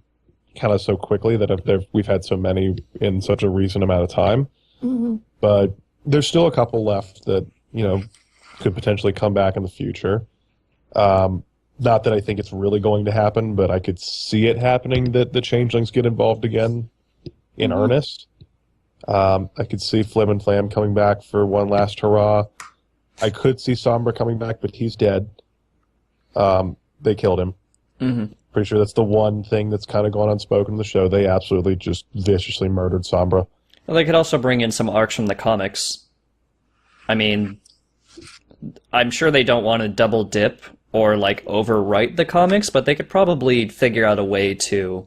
Speaker 3: kind of so quickly, that we've had so many in such a recent amount of time.
Speaker 2: Mm-hmm.
Speaker 3: But there's still a couple left that, could potentially come back in the future. Not that I think it's really going to happen, but I could see it happening, that the changelings get involved again in earnest. I could see Flim and Flam coming back for one last hurrah. I could see Sombra coming back, but he's dead. They killed him. Mm-hmm. Pretty sure that's the one thing that's kind of gone unspoken in the show. They absolutely just viciously murdered Sombra.
Speaker 1: Well, they could also bring in some arcs from the comics. I mean, I'm sure they don't want to double dip or like overwrite the comics, but they could probably figure out a way to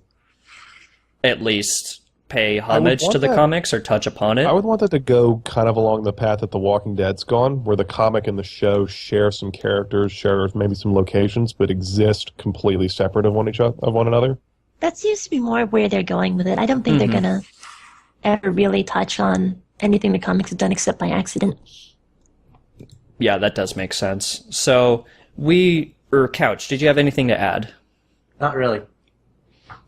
Speaker 1: at least pay homage to the comics or touch upon it.
Speaker 3: I would want that to go kind of along the path that The Walking Dead's gone, where the comic and the show share some characters, share maybe some locations, but exist completely separate of one another.
Speaker 2: that seems to be more where they're going with it. I don't think they're gonna ever really touch on anything the comics have done except by accident.
Speaker 1: Yeah, that does make sense. So Couch, did you have anything to add?
Speaker 4: Not really.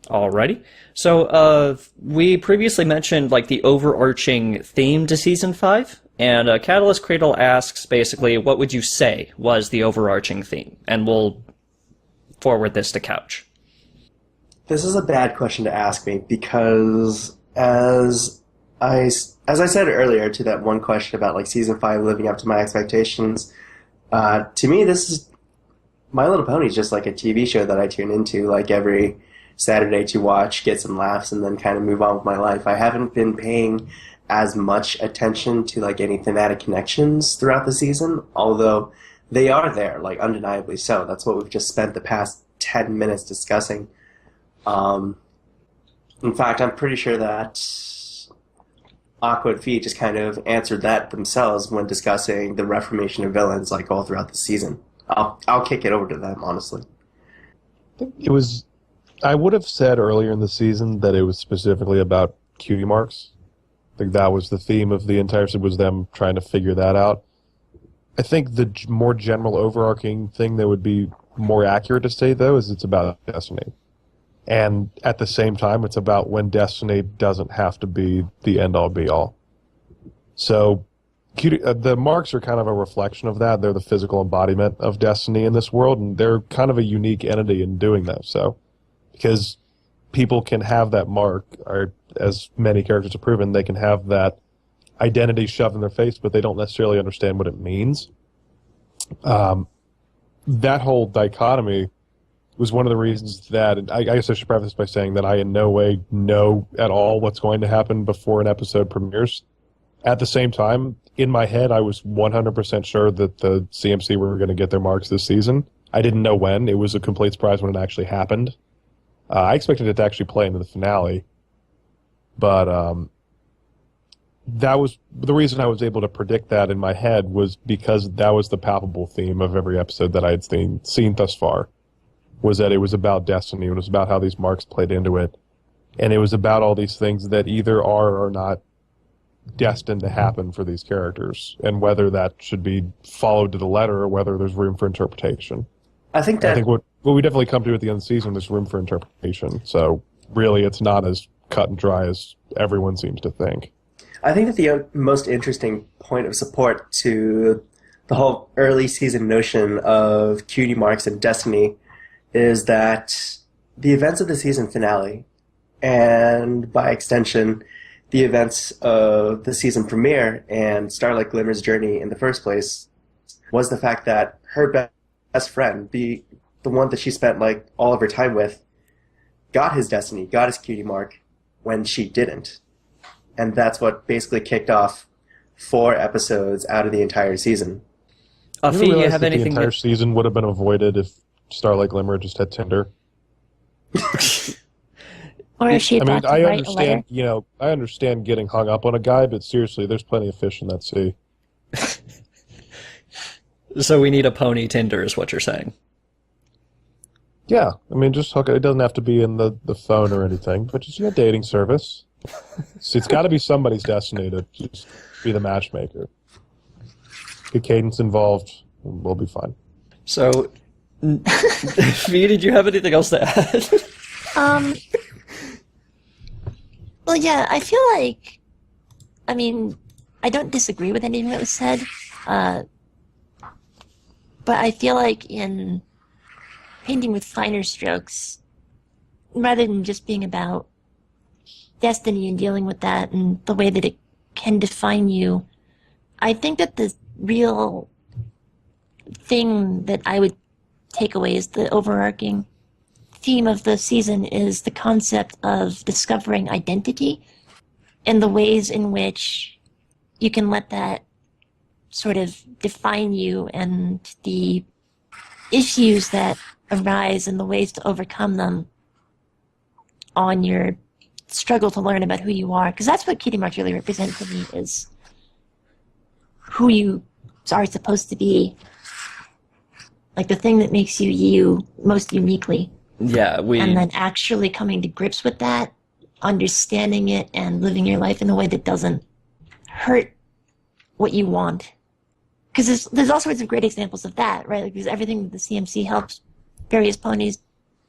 Speaker 1: Alrighty. So, we previously mentioned, like, the overarching theme to Season 5, and Catalyst Cradle asks, basically, what would you say was the overarching theme? And we'll forward this to Couch.
Speaker 4: This is a bad question to ask me because as I said earlier to that one question about like Season 5 living up to my expectations, to me this is My Little Pony is just like a TV show that I tune into like every Saturday to watch, get some laughs, and then kind of move on with my life. I haven't been paying as much attention to like any thematic connections throughout the season, although they are there, like undeniably so. That's what we've just spent the past 10 minutes discussing. In fact, I'm pretty sure that Aqua and Fee just kind of answered that themselves when discussing the reformation of villains like all throughout the season. I'll kick it over to them, honestly.
Speaker 3: I would have said earlier in the season that it was specifically about cutie marks. I think that was the theme of the entire season, was them trying to figure that out. I think the more general overarching thing that would be more accurate to say, though, is it's about destiny. And at the same time, it's about when destiny doesn't have to be the end-all, be-all. So the marks are kind of a reflection of that. They're the physical embodiment of destiny in this world, and they're kind of a unique entity in doing that. So, because people can have that mark, or as many characters have proven, they can have that identity shoved in their face, but they don't necessarily understand what it means. That whole dichotomy was one of the reasons that, and I guess I should preface this by saying that I in no way know at all what's going to happen before an episode premieres. At the same time, in my head, I was 100% sure that the CMC were going to get their marks this season. I didn't know when. It was a complete surprise when it actually happened. I expected it to actually play into the finale, but that was the reason I was able to predict that in my head, was because that was the palpable theme of every episode that I had seen thus far, was that it was about destiny. It was about how these marks played into it, and it was about all these things that either are or are not destined to happen for these characters, and whether that should be followed to the letter or whether there's room for interpretation. I think what we definitely come to at the end of the season is room for interpretation. So really, it's not as cut and dry as everyone seems to think.
Speaker 4: I think that the most interesting point of support to the whole early season notion of cutie marks and destiny is that the events of the season finale, and by extension, the events of the season premiere and Starlight Glimmer's journey in the first place, was the fact that her best friend, the one that she spent like all of her time with, got his destiny, got his cutie mark when she didn't. And that's what basically kicked off 4 episodes out of the entire season.
Speaker 1: Fee, you have anything?
Speaker 3: The entire season would have been avoided if Starlight Glimmer just had Tinder.
Speaker 2: Or if she had thought to write a letter.
Speaker 3: I understand getting hung up on a guy, but seriously, there's plenty of fish in that sea.
Speaker 1: So we need a pony Tinder, is what you're saying.
Speaker 3: Yeah, I mean, just hook it. It doesn't have to be in the phone or anything, but just a dating service. So it's got to be somebody's destiny to just be the matchmaker. Get Cadence involved, we'll be fine.
Speaker 1: So, Fee, did you have anything else to add?
Speaker 2: Well, yeah, I feel like, I mean, I don't disagree with anything that was said, but I feel like in painting with finer strokes, rather than just being about destiny and dealing with that and the way that it can define you, I think that the real thing that I would take away is the overarching theme of the season is the concept of discovering identity and the ways in which you can let that sort of define you, and the issues that arise and the ways to overcome them on your struggle to learn about who you are. Because that's what cutie marks really represent to me, is who you are supposed to be. Like the thing that makes you you most uniquely.
Speaker 1: Yeah,
Speaker 2: and then actually coming to grips with that, understanding it, and living your life in a way that doesn't hurt what you want. Because there's all sorts of great examples of that, right? Like, because everything that the CMC helps various ponies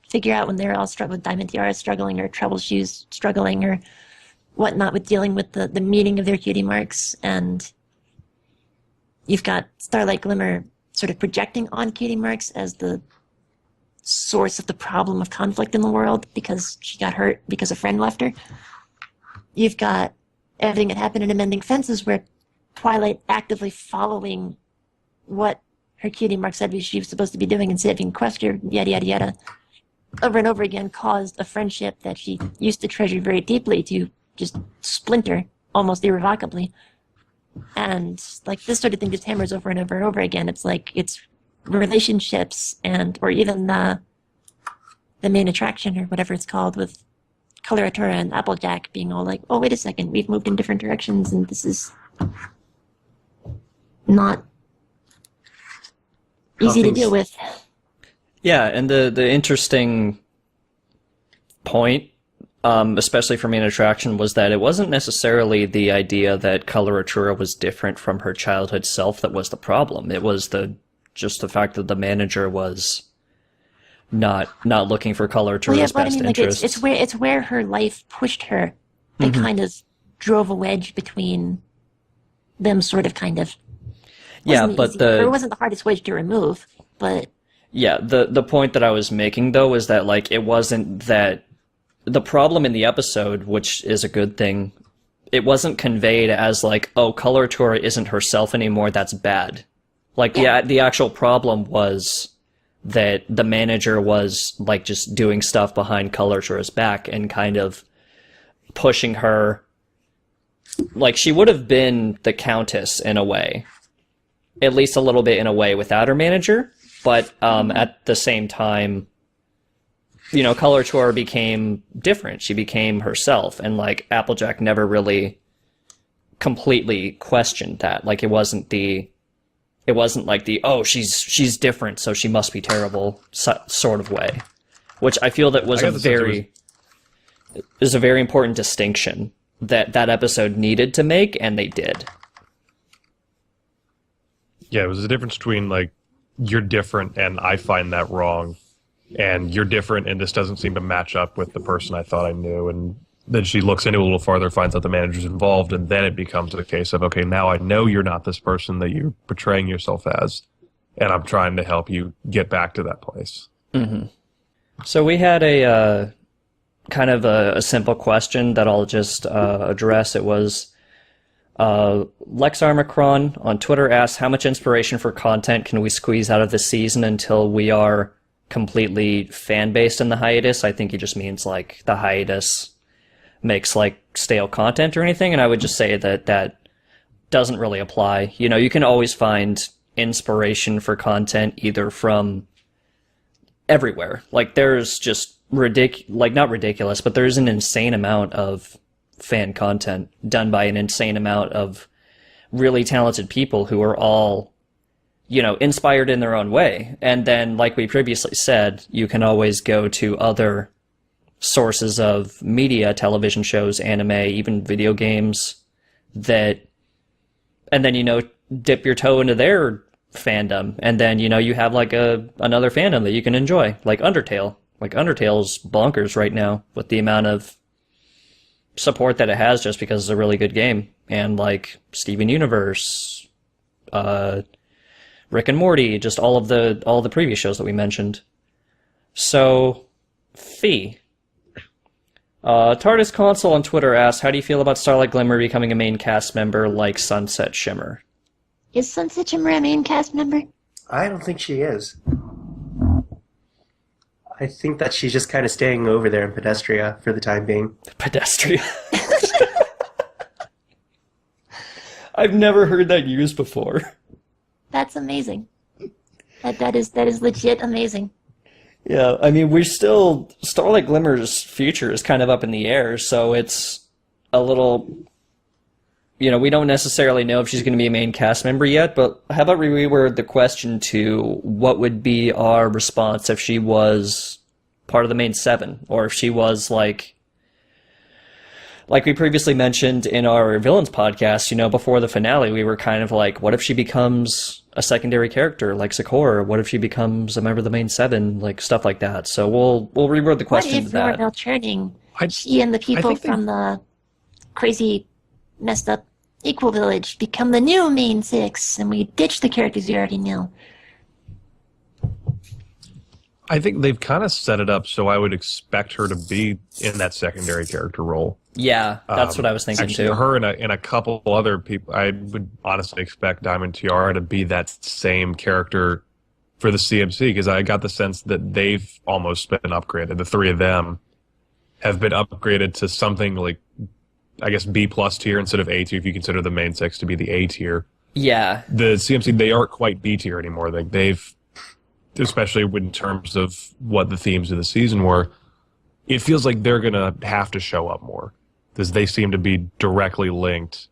Speaker 2: figure out when they're all struggling with Diamond Tiara struggling, or Treble Shoes struggling, or whatnot, with dealing with the meaning of their cutie marks. And you've got Starlight Glimmer sort of projecting on cutie marks as the source of the problem of conflict in the world because she got hurt because a friend left her. You've got everything that happened in Amending Fences, where Twilight actively following what her cutie mark said she was supposed to be doing and saving Equestria, yada yada yada, over and over again, caused a friendship that she used to treasure very deeply to just splinter almost irrevocably. And like this sort of thing just hammers over and over and over again. It's like it's relationships or even the main attraction or whatever it's called with Coloratura and Applejack being all like, oh, wait a second, we've moved in different directions and this is not easy to deal with.
Speaker 1: Yeah, and the interesting point, especially for main attraction, was that it wasn't necessarily the idea that Coloratura was different from her childhood self that was the problem. It was just the fact that the manager was not looking for Coloratura's best interests.
Speaker 2: It's where her life pushed her that kind of drove a wedge between them, sort of, kind of.
Speaker 1: Yeah, but
Speaker 2: it wasn't the hardest wedge to remove, but
Speaker 1: yeah, the point that I was making though is that like it wasn't that the problem in the episode, which is a good thing, it wasn't conveyed as like, oh, Coloratura isn't herself anymore, that's bad. Like the actual problem was that the manager was like just doing stuff behind Coloratura's back and kind of pushing her. Like she would have been the Countess in a way, at least a little bit in a way without her manager. But at the same time, you know, Coloratura became different. She became herself, and like Applejack never really completely questioned that. Like it wasn't like the oh, she's different, so she must be terrible sort of way. Which I feel that was a very important distinction that episode needed to make, and they did.
Speaker 3: Yeah, it was a difference between like, you're different and I find that wrong, and you're different and this doesn't seem to match up with the person I thought I knew. And then she looks into it a little farther, finds out the manager's involved, and then it becomes a case of, okay, now I know you're not this person that you're portraying yourself as, and I'm trying to help you get back to that place.
Speaker 1: Mm-hmm. So we had a kind of a simple question that I'll just address. It was Lex Armacron on Twitter asks, how much inspiration for content can we squeeze out of this season until we are completely fan-based in the hiatus? I think he just means like the hiatus makes like stale content or anything, and I would just say that doesn't really apply. You know, you can always find inspiration for content either from everywhere. Like there's just not ridiculous, but there's an insane amount of fan content done by an insane amount of really talented people who are all, you know, inspired in their own way. And then, like we previously said, you can always go to other sources of media, television shows, anime, even video games, and then, you know, dip your toe into their fandom, and then, you know, you have like another fandom that you can enjoy, like Undertale. Like Undertale's bonkers right now with the amount of support that it has just because it's a really good game. And like Steven Universe, Rick and Morty, just all the previous shows that we mentioned. So, Fee. TARDIS Console on Twitter asks, how do you feel about Starlight Glimmer becoming a main cast member like Sunset Shimmer?
Speaker 2: Is Sunset Shimmer a main cast member?
Speaker 4: I don't think she is. I think that she's just kind of staying over there in Pedestria for the time being.
Speaker 1: Pedestria. I've never heard that used before.
Speaker 2: That's amazing. That is legit amazing.
Speaker 1: Yeah, I mean, Starlight Glimmer's future is kind of up in the air, so it's a little, you know, we don't necessarily know if she's going to be a main cast member yet, but how about we reword the question to what would be our response if she was part of the main seven, or if she was like we previously mentioned in our villains podcast, you know, before the finale, we were kind of like, what if she becomes a secondary character like Sakura? What if she becomes a member of the main seven? Like stuff like that. So we'll reword the question to
Speaker 2: What if
Speaker 1: that.
Speaker 2: Lord Churning, she and the people from the crazy, messed up Equal Village become the new main six, and we ditch the characters you already know?
Speaker 3: I think they've kind of set it up so I would expect her to be in that secondary character role.
Speaker 1: Yeah, that's what I was thinking
Speaker 3: actually,
Speaker 1: too.
Speaker 3: Her and a couple other people, I would honestly expect Diamond Tiara to be that same character for the CMC, because I got the sense that they've almost been upgraded. The three of them have been upgraded to something like, I guess, B+ tier instead of A tier, if you consider the main six to be the A tier.
Speaker 1: Yeah.
Speaker 3: The CMC, they aren't quite B tier anymore. They've, especially in terms of what the themes of the season were, it feels like they're going to have to show up more, because they seem to be directly linked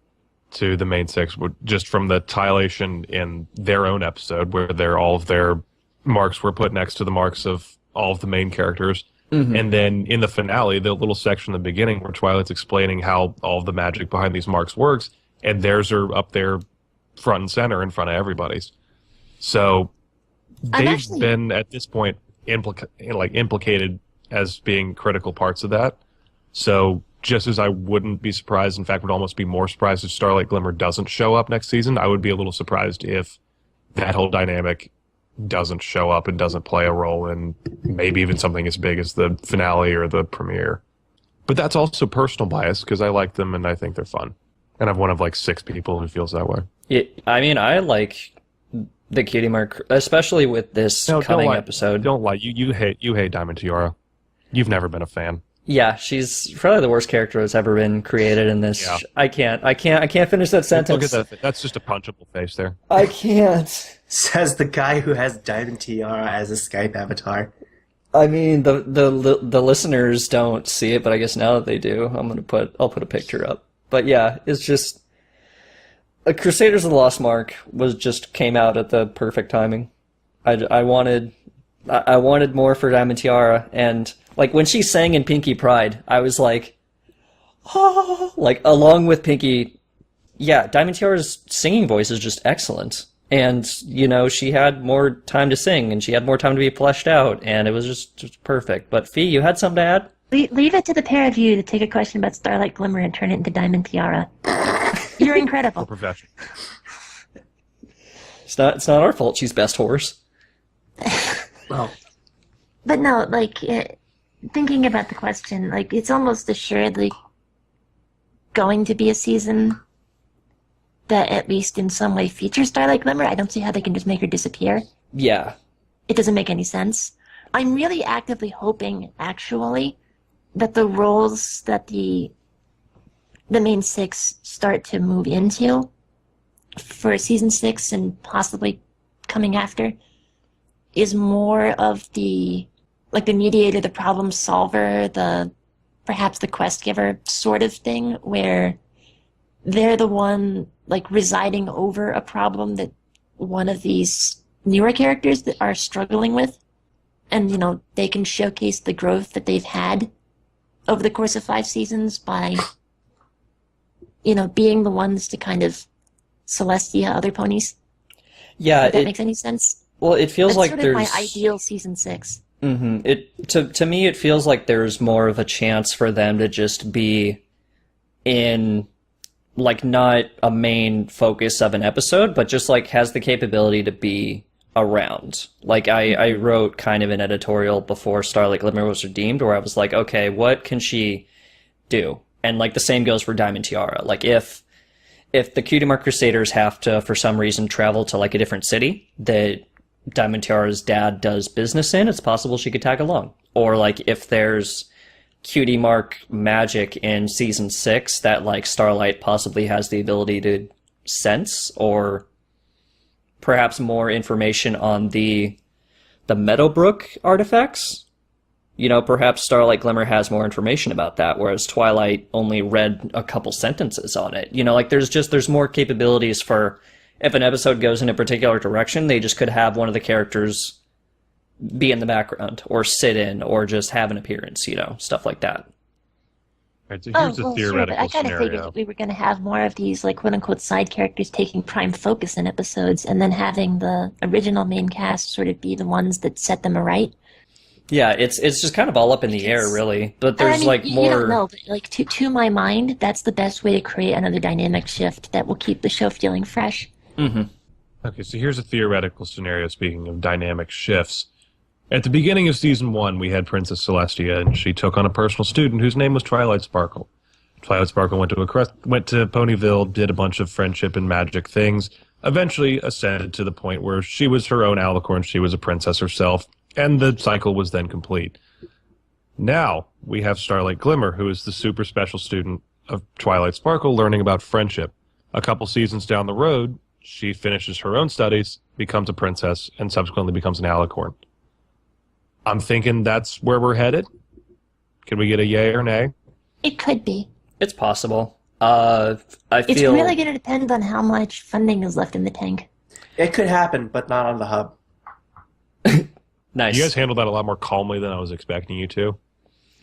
Speaker 3: to the main six, just from the tilation in their own episode, where all of their marks were put next to the marks of all of the main characters. Mm-hmm. And then in the finale, the little section in the beginning where Twilight's explaining how all of the magic behind these marks works, and theirs are up there front and center in front of everybody's. So they've been, at this point, implicated as being critical parts of that. So just as I wouldn't be surprised, in fact would almost be more surprised if Starlight Glimmer doesn't show up next season, I would be a little surprised if that whole dynamic doesn't show up and doesn't play a role in maybe even something as big as the finale or the premiere. But that's also personal bias, because I like them and I think they're fun. And I'm one of like 6 people who feels that way.
Speaker 1: I mean, I like the Cutie Mark, especially with this coming episode.
Speaker 3: Don't lie. You hate Diamond Tiara. You've never been a fan.
Speaker 1: Yeah, she's probably the worst character that's ever been created in this. Yeah. I can't finish that sentence.
Speaker 3: Look at that. That's just a punchable face there.
Speaker 1: I can't.
Speaker 4: Says the guy who has Diamond Tiara as a Skype avatar.
Speaker 1: I mean, the listeners don't see it, but I guess now that they do, I'll put a picture up. But yeah, it's just Crusaders of the Lost Mark came out at the perfect timing. I wanted more for Diamond Tiara, and like when she sang in Pinkie Pride, I was like, oh, like along with Pinkie, yeah, Diamond Tiara's singing voice is just excellent. And, you know, she had more time to sing, and she had more time to be fleshed out, and it was just perfect. But Fee, you had something to add?
Speaker 2: Leave it to the pair of you to take a question about Starlight Glimmer and turn it into Diamond Tiara. You're incredible.
Speaker 3: Professional.
Speaker 1: It's not our fault she's best horse.
Speaker 4: Well,
Speaker 2: but no, like, thinking about the question, like, it's almost assuredly going to be a season that at least in some way features Starlight Glimmer. I don't see how they can just make her disappear.
Speaker 1: Yeah.
Speaker 2: It doesn't make any sense. I'm really actively hoping, actually, that the roles that the main 6 start to move into for season 6 and possibly coming after is more of the mediator, the problem solver, perhaps the quest giver sort of thing, where they're the one like residing over a problem that one of these newer characters that are struggling with, and you know, they can showcase the growth that they've had over the course of 5 seasons by, you know, being the ones to kind of Celestia other ponies.
Speaker 1: Yeah,
Speaker 2: if that makes any sense.
Speaker 1: Well, it feels like
Speaker 2: sort of
Speaker 1: there's
Speaker 2: my ideal season 6.
Speaker 1: Mm-hmm. To me, it feels like there's more of a chance for them to just be in, like, not a main focus of an episode, but just like has the capability to be around. Like I wrote kind of an editorial before Starlight Glimmer was redeemed where I was like, okay, what can she do? And like the same goes for Diamond Tiara. Like if the Cutie Mark Crusaders have to, for some reason, travel to like a different city that Diamond Tiara's dad does business in, it's possible she could tag along. Or like if there's Cutie Mark magic in season 6 that like Starlight possibly has the ability to sense, or perhaps more information on the Meadowbrook artifacts. You know, perhaps Starlight Glimmer has more information about that, whereas Twilight only read a couple sentences on it. You know, like there's more capabilities for if an episode goes in a particular direction, they just could have one of the characters be in the background or sit in or just have an appearance, stuff like that.
Speaker 3: Right, so here's a theoretical
Speaker 2: sure, but I kind of
Speaker 3: scenario.
Speaker 2: figured that we were going to have more of these, like, quote-unquote side characters taking prime focus in episodes, and then having the original main cast sort of be the ones that set them aright.
Speaker 1: Yeah, it's just kind of all up in the air, really. But there's more.
Speaker 2: You don't know, but like to my mind, that's the best way to create another dynamic shift that will keep the show feeling fresh.
Speaker 1: Mm-hmm.
Speaker 3: Okay, so here's a theoretical scenario, speaking of dynamic shifts. At the beginning of Season 1, we had Princess Celestia, and she took on a personal student whose name was Twilight Sparkle. Twilight Sparkle went to Ponyville, did a bunch of friendship and magic things, eventually ascended to the point where she was her own alicorn, she was a princess herself, and the cycle was then complete. Now, we have Starlight Glimmer, who is the super special student of Twilight Sparkle, learning about friendship. A couple seasons down the road, she finishes her own studies, becomes a princess, and subsequently becomes an alicorn. I'm thinking that's where we're headed. Can we get a yay or nay?
Speaker 2: It could be.
Speaker 1: It's possible.
Speaker 2: It's really going to depend on how much funding is left in the tank.
Speaker 4: It could happen, but not on the hub.
Speaker 1: Nice.
Speaker 3: You guys handled that a lot more calmly than I was expecting you to.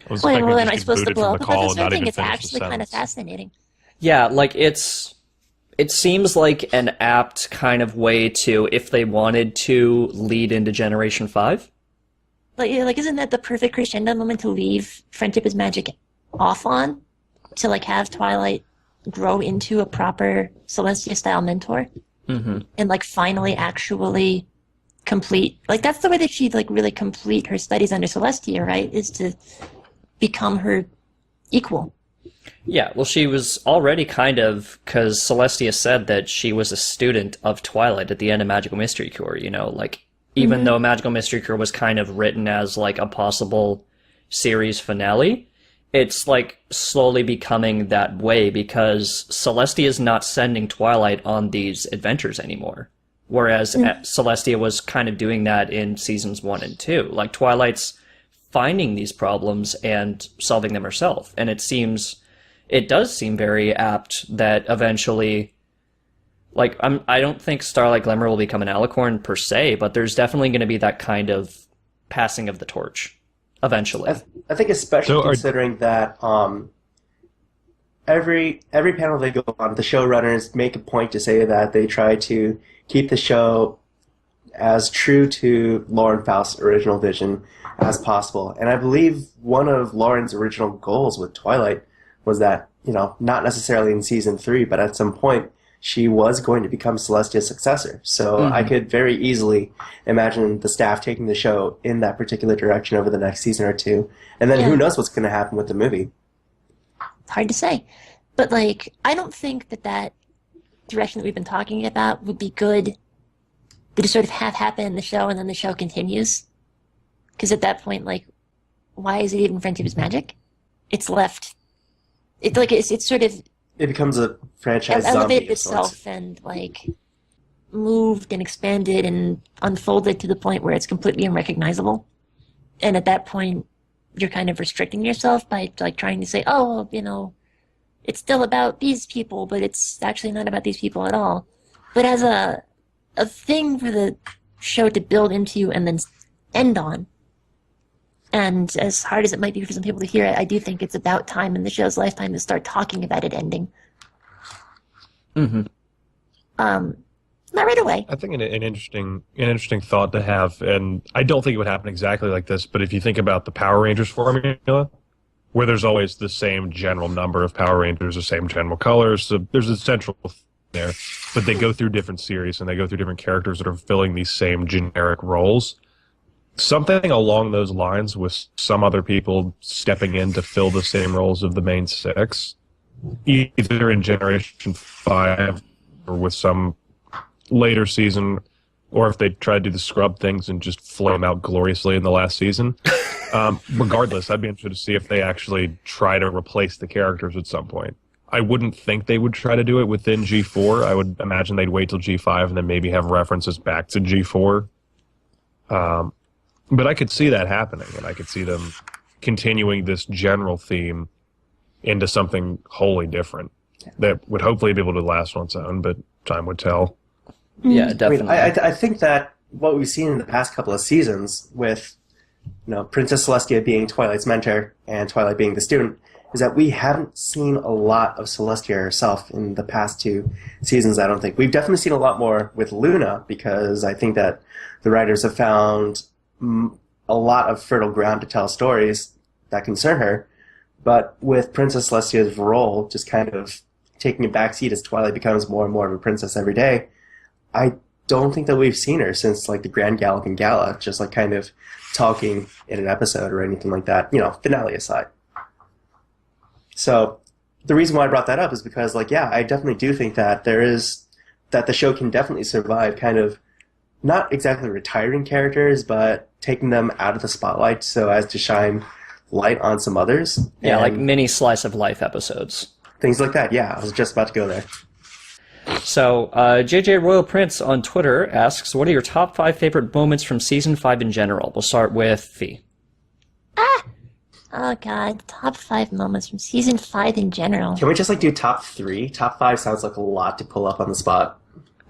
Speaker 3: I was
Speaker 2: Well,
Speaker 3: expecting
Speaker 2: am
Speaker 3: to
Speaker 2: I
Speaker 3: just get
Speaker 2: supposed to
Speaker 3: booted
Speaker 2: blow
Speaker 3: from
Speaker 2: up
Speaker 3: the
Speaker 2: about
Speaker 3: call
Speaker 2: this
Speaker 3: and
Speaker 2: whole
Speaker 3: not
Speaker 2: thing?
Speaker 3: even
Speaker 2: It's
Speaker 3: finish the
Speaker 2: actually kind of
Speaker 3: sentence.
Speaker 2: fascinating.
Speaker 1: Yeah, like it seems like an apt kind of way to, if they wanted to, lead into Generation 5.
Speaker 2: Like, isn't that the perfect crescendo moment to leave Friendship is Magic off on? To, like, have Twilight grow into a proper Celestia-style mentor?
Speaker 1: Mm-hmm.
Speaker 2: And, like, finally actually complete... Like, that's the way that she'd, like, really complete her studies under Celestia, right? Is to become her equal.
Speaker 1: Yeah, well, she was already kind of, because Celestia said that she was a student of Twilight at the end of Magical Mystery Cure, even though Magical Mystery Cure was kind of written as, like, a possible series finale, it's, like, slowly becoming that way because Celestia is not sending Twilight on these adventures anymore. Whereas Celestia was kind of doing that in seasons 1 and 2. Like, Twilight's finding these problems and solving them herself. And it does seem very apt that eventually... Like, I don't think Starlight Glimmer will become an alicorn per se, but there's definitely going to be that kind of passing of the torch eventually.
Speaker 4: I think especially considering that every panel they go on, the showrunners make a point to say that they try to keep the show as true to Lauren Faust's original vision as possible. And I believe one of Lauren's original goals with Twilight was that, not necessarily in season 3, but at some point, she was going to become Celestia's successor. So I could very easily imagine the staff taking the show in that particular direction over the next season or two. And then who knows what's going to happen with the movie.
Speaker 2: It's hard to say. But, like, I don't think that direction that we've been talking about would be good to just sort of have happen in the show and then the show continues. Because at that point, like, why is it even Friendship is Magic? It's left... It's sort of...
Speaker 4: It becomes a franchise zombie
Speaker 2: elevated
Speaker 4: of sorts.
Speaker 2: itself and, like, moved and expanded and unfolded to the point where it's completely unrecognizable. And at that point, you're kind of restricting yourself by, like, trying to say, oh, it's still about these people, but it's actually not about these people at all. But as a thing for the show to build into and then end on, and as hard as it might be for some people to hear it, I do think it's about time in the show's lifetime to start talking about it ending.
Speaker 1: Mm-hmm.
Speaker 2: Not right away.
Speaker 3: I think an interesting thought to have, and I don't think it would happen exactly like this, but if you think about the Power Rangers formula, where there's always the same general number of Power Rangers, the same general colors, so there's a central thing there, but they go through different series and they go through different characters that are filling these same generic roles. Something along those lines with some other people stepping in to fill the same roles of the main 6, either in Generation 5 or with some later season, or if they try to do the scrub things and just flame out gloriously in the last season. Regardless, I'd be interested to see if they actually try to replace the characters at some point. I wouldn't think they would try to do it within G4. I would imagine they'd wait till G5 and then maybe have references back to G4. But I could see that happening, and I could see them continuing this general theme into something wholly different that would hopefully be able to last on its own, but time would tell.
Speaker 1: Yeah, definitely.
Speaker 4: I think that what we've seen in the past couple of seasons with, Princess Celestia being Twilight's mentor and Twilight being the student, is that we haven't seen a lot of Celestia herself in the past 2 seasons, I don't think. We've definitely seen a lot more with Luna, because I think that the writers have found a lot of fertile ground to tell stories that concern her. But with Princess Celestia's role just kind of taking a backseat as Twilight becomes more and more of a princess every day, I don't think that we've seen her since like the Grand Galloping Gala, just like kind of talking in an episode or anything like that, finale aside. So the reason why I brought that up is because, I definitely do think that that the show can definitely survive kind of not exactly retiring characters, but taking them out of the spotlight so as to shine light on some others.
Speaker 1: Yeah, like mini slice of life episodes.
Speaker 4: Things like that, yeah. I was just about to go there.
Speaker 1: So, JJ Royal Prince on Twitter asks, what are your top 5 favorite moments from Season 5 in general? We'll start with Fee.
Speaker 2: Oh god, top 5 moments from Season 5 in general.
Speaker 4: Can we just do top 3? Top 5 sounds like a lot to pull up on the spot.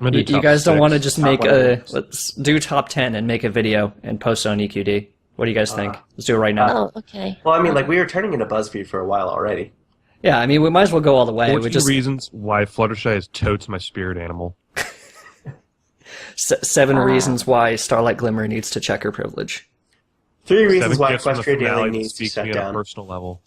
Speaker 1: You guys don't want to just make let's do top 10 and make a video and post it on EQD. What do you guys think? Let's do it right now.
Speaker 2: Oh, okay.
Speaker 4: Well, I mean, we were turning into BuzzFeed for a while already.
Speaker 1: Yeah, I mean, we might as well go all the way.
Speaker 3: 14 reasons why Fluttershy is totes my spirit animal.
Speaker 1: 7 reasons why Starlight Glimmer needs to check her privilege.
Speaker 4: 3 reasons why
Speaker 3: Equestria
Speaker 4: Equestria Daily needs to shut down.
Speaker 3: On a personal level.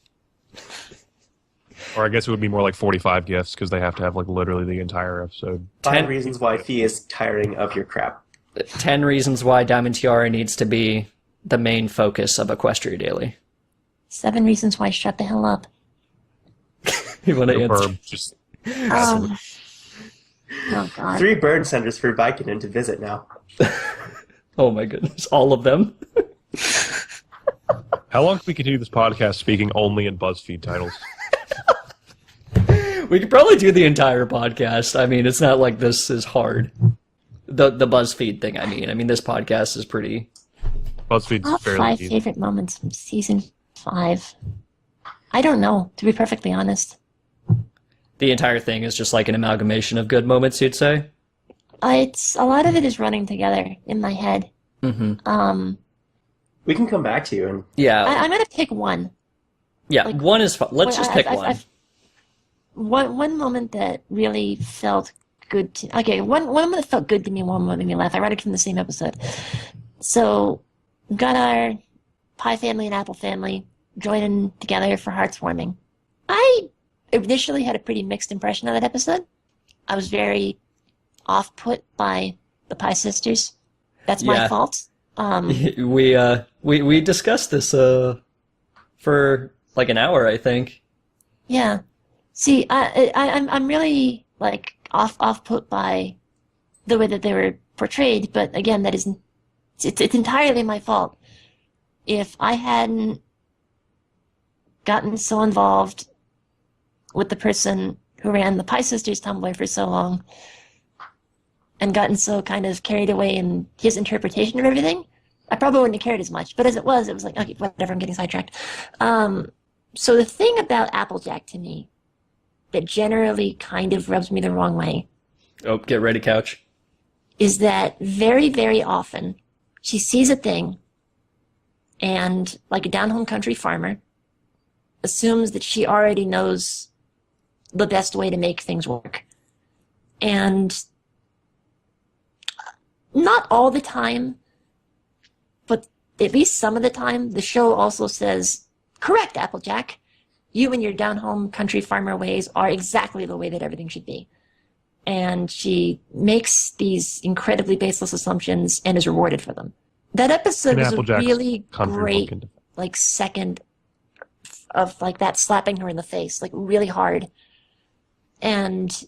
Speaker 3: Or I guess it would be more like 45 gifts, because they have to have literally the entire episode.
Speaker 4: 5 reasons why Fee is tiring of your crap.
Speaker 1: 10 reasons why Diamond Tiara needs to be the main focus of Equestria Daily.
Speaker 2: 7 reasons why shut the hell up.
Speaker 1: You want to answer?
Speaker 3: Just
Speaker 2: Oh god.
Speaker 4: 3 burn centers for Vicodin to visit now.
Speaker 1: Oh my goodness, all of them?
Speaker 3: How long can we continue this podcast speaking only in BuzzFeed titles?
Speaker 1: We could probably do the entire podcast. I mean, it's not like this is hard. The BuzzFeed thing, I mean this podcast is pretty...
Speaker 3: BuzzFeed's
Speaker 2: Top
Speaker 3: fairly
Speaker 2: 5
Speaker 3: easy.
Speaker 2: favorite moments from Season 5. I don't know, to be perfectly honest.
Speaker 1: The entire thing is just like an amalgamation of good moments, you'd say?
Speaker 2: It's a lot of it is running together in my head.
Speaker 1: Mm-hmm.
Speaker 4: We can come back to you and...
Speaker 1: Yeah.
Speaker 2: I'm gonna pick one.
Speaker 1: Yeah, one is fun. Let's just pick one.
Speaker 2: One moment that really felt good to... Okay, one moment that felt good to me, one moment made me laugh. I read it from the same episode. So, got our Pie family and Apple family joining together for Hearts Warming. I initially had a pretty mixed impression of that episode. I was very off-put by the Pie sisters. That's my fault.
Speaker 1: We discussed this for like an hour, I think.
Speaker 2: Yeah. See, I'm really off-put by the way that they were portrayed, but again, that isn't. It's entirely my fault. If I hadn't gotten so involved with the person who ran the Pie Sisters Tumblr for so long, and gotten so kind of carried away in his interpretation of everything, I probably wouldn't have cared as much. But as it was like, okay, whatever, I'm getting sidetracked. So the thing about Applejack to me that generally kind of rubs me the wrong way
Speaker 1: Oh, get ready, couch.
Speaker 2: is that very, very often she sees a thing and, like a down-home country farmer, assumes that she already knows the best way to make things work. And not all the time, but at least some of the time, the show also says, correct, Applejack. You and your down-home country farmer ways are exactly the way that everything should be. And she makes these incredibly baseless assumptions and is rewarded for them. That episode was a really great, second of, that slapping her in the face, really hard. And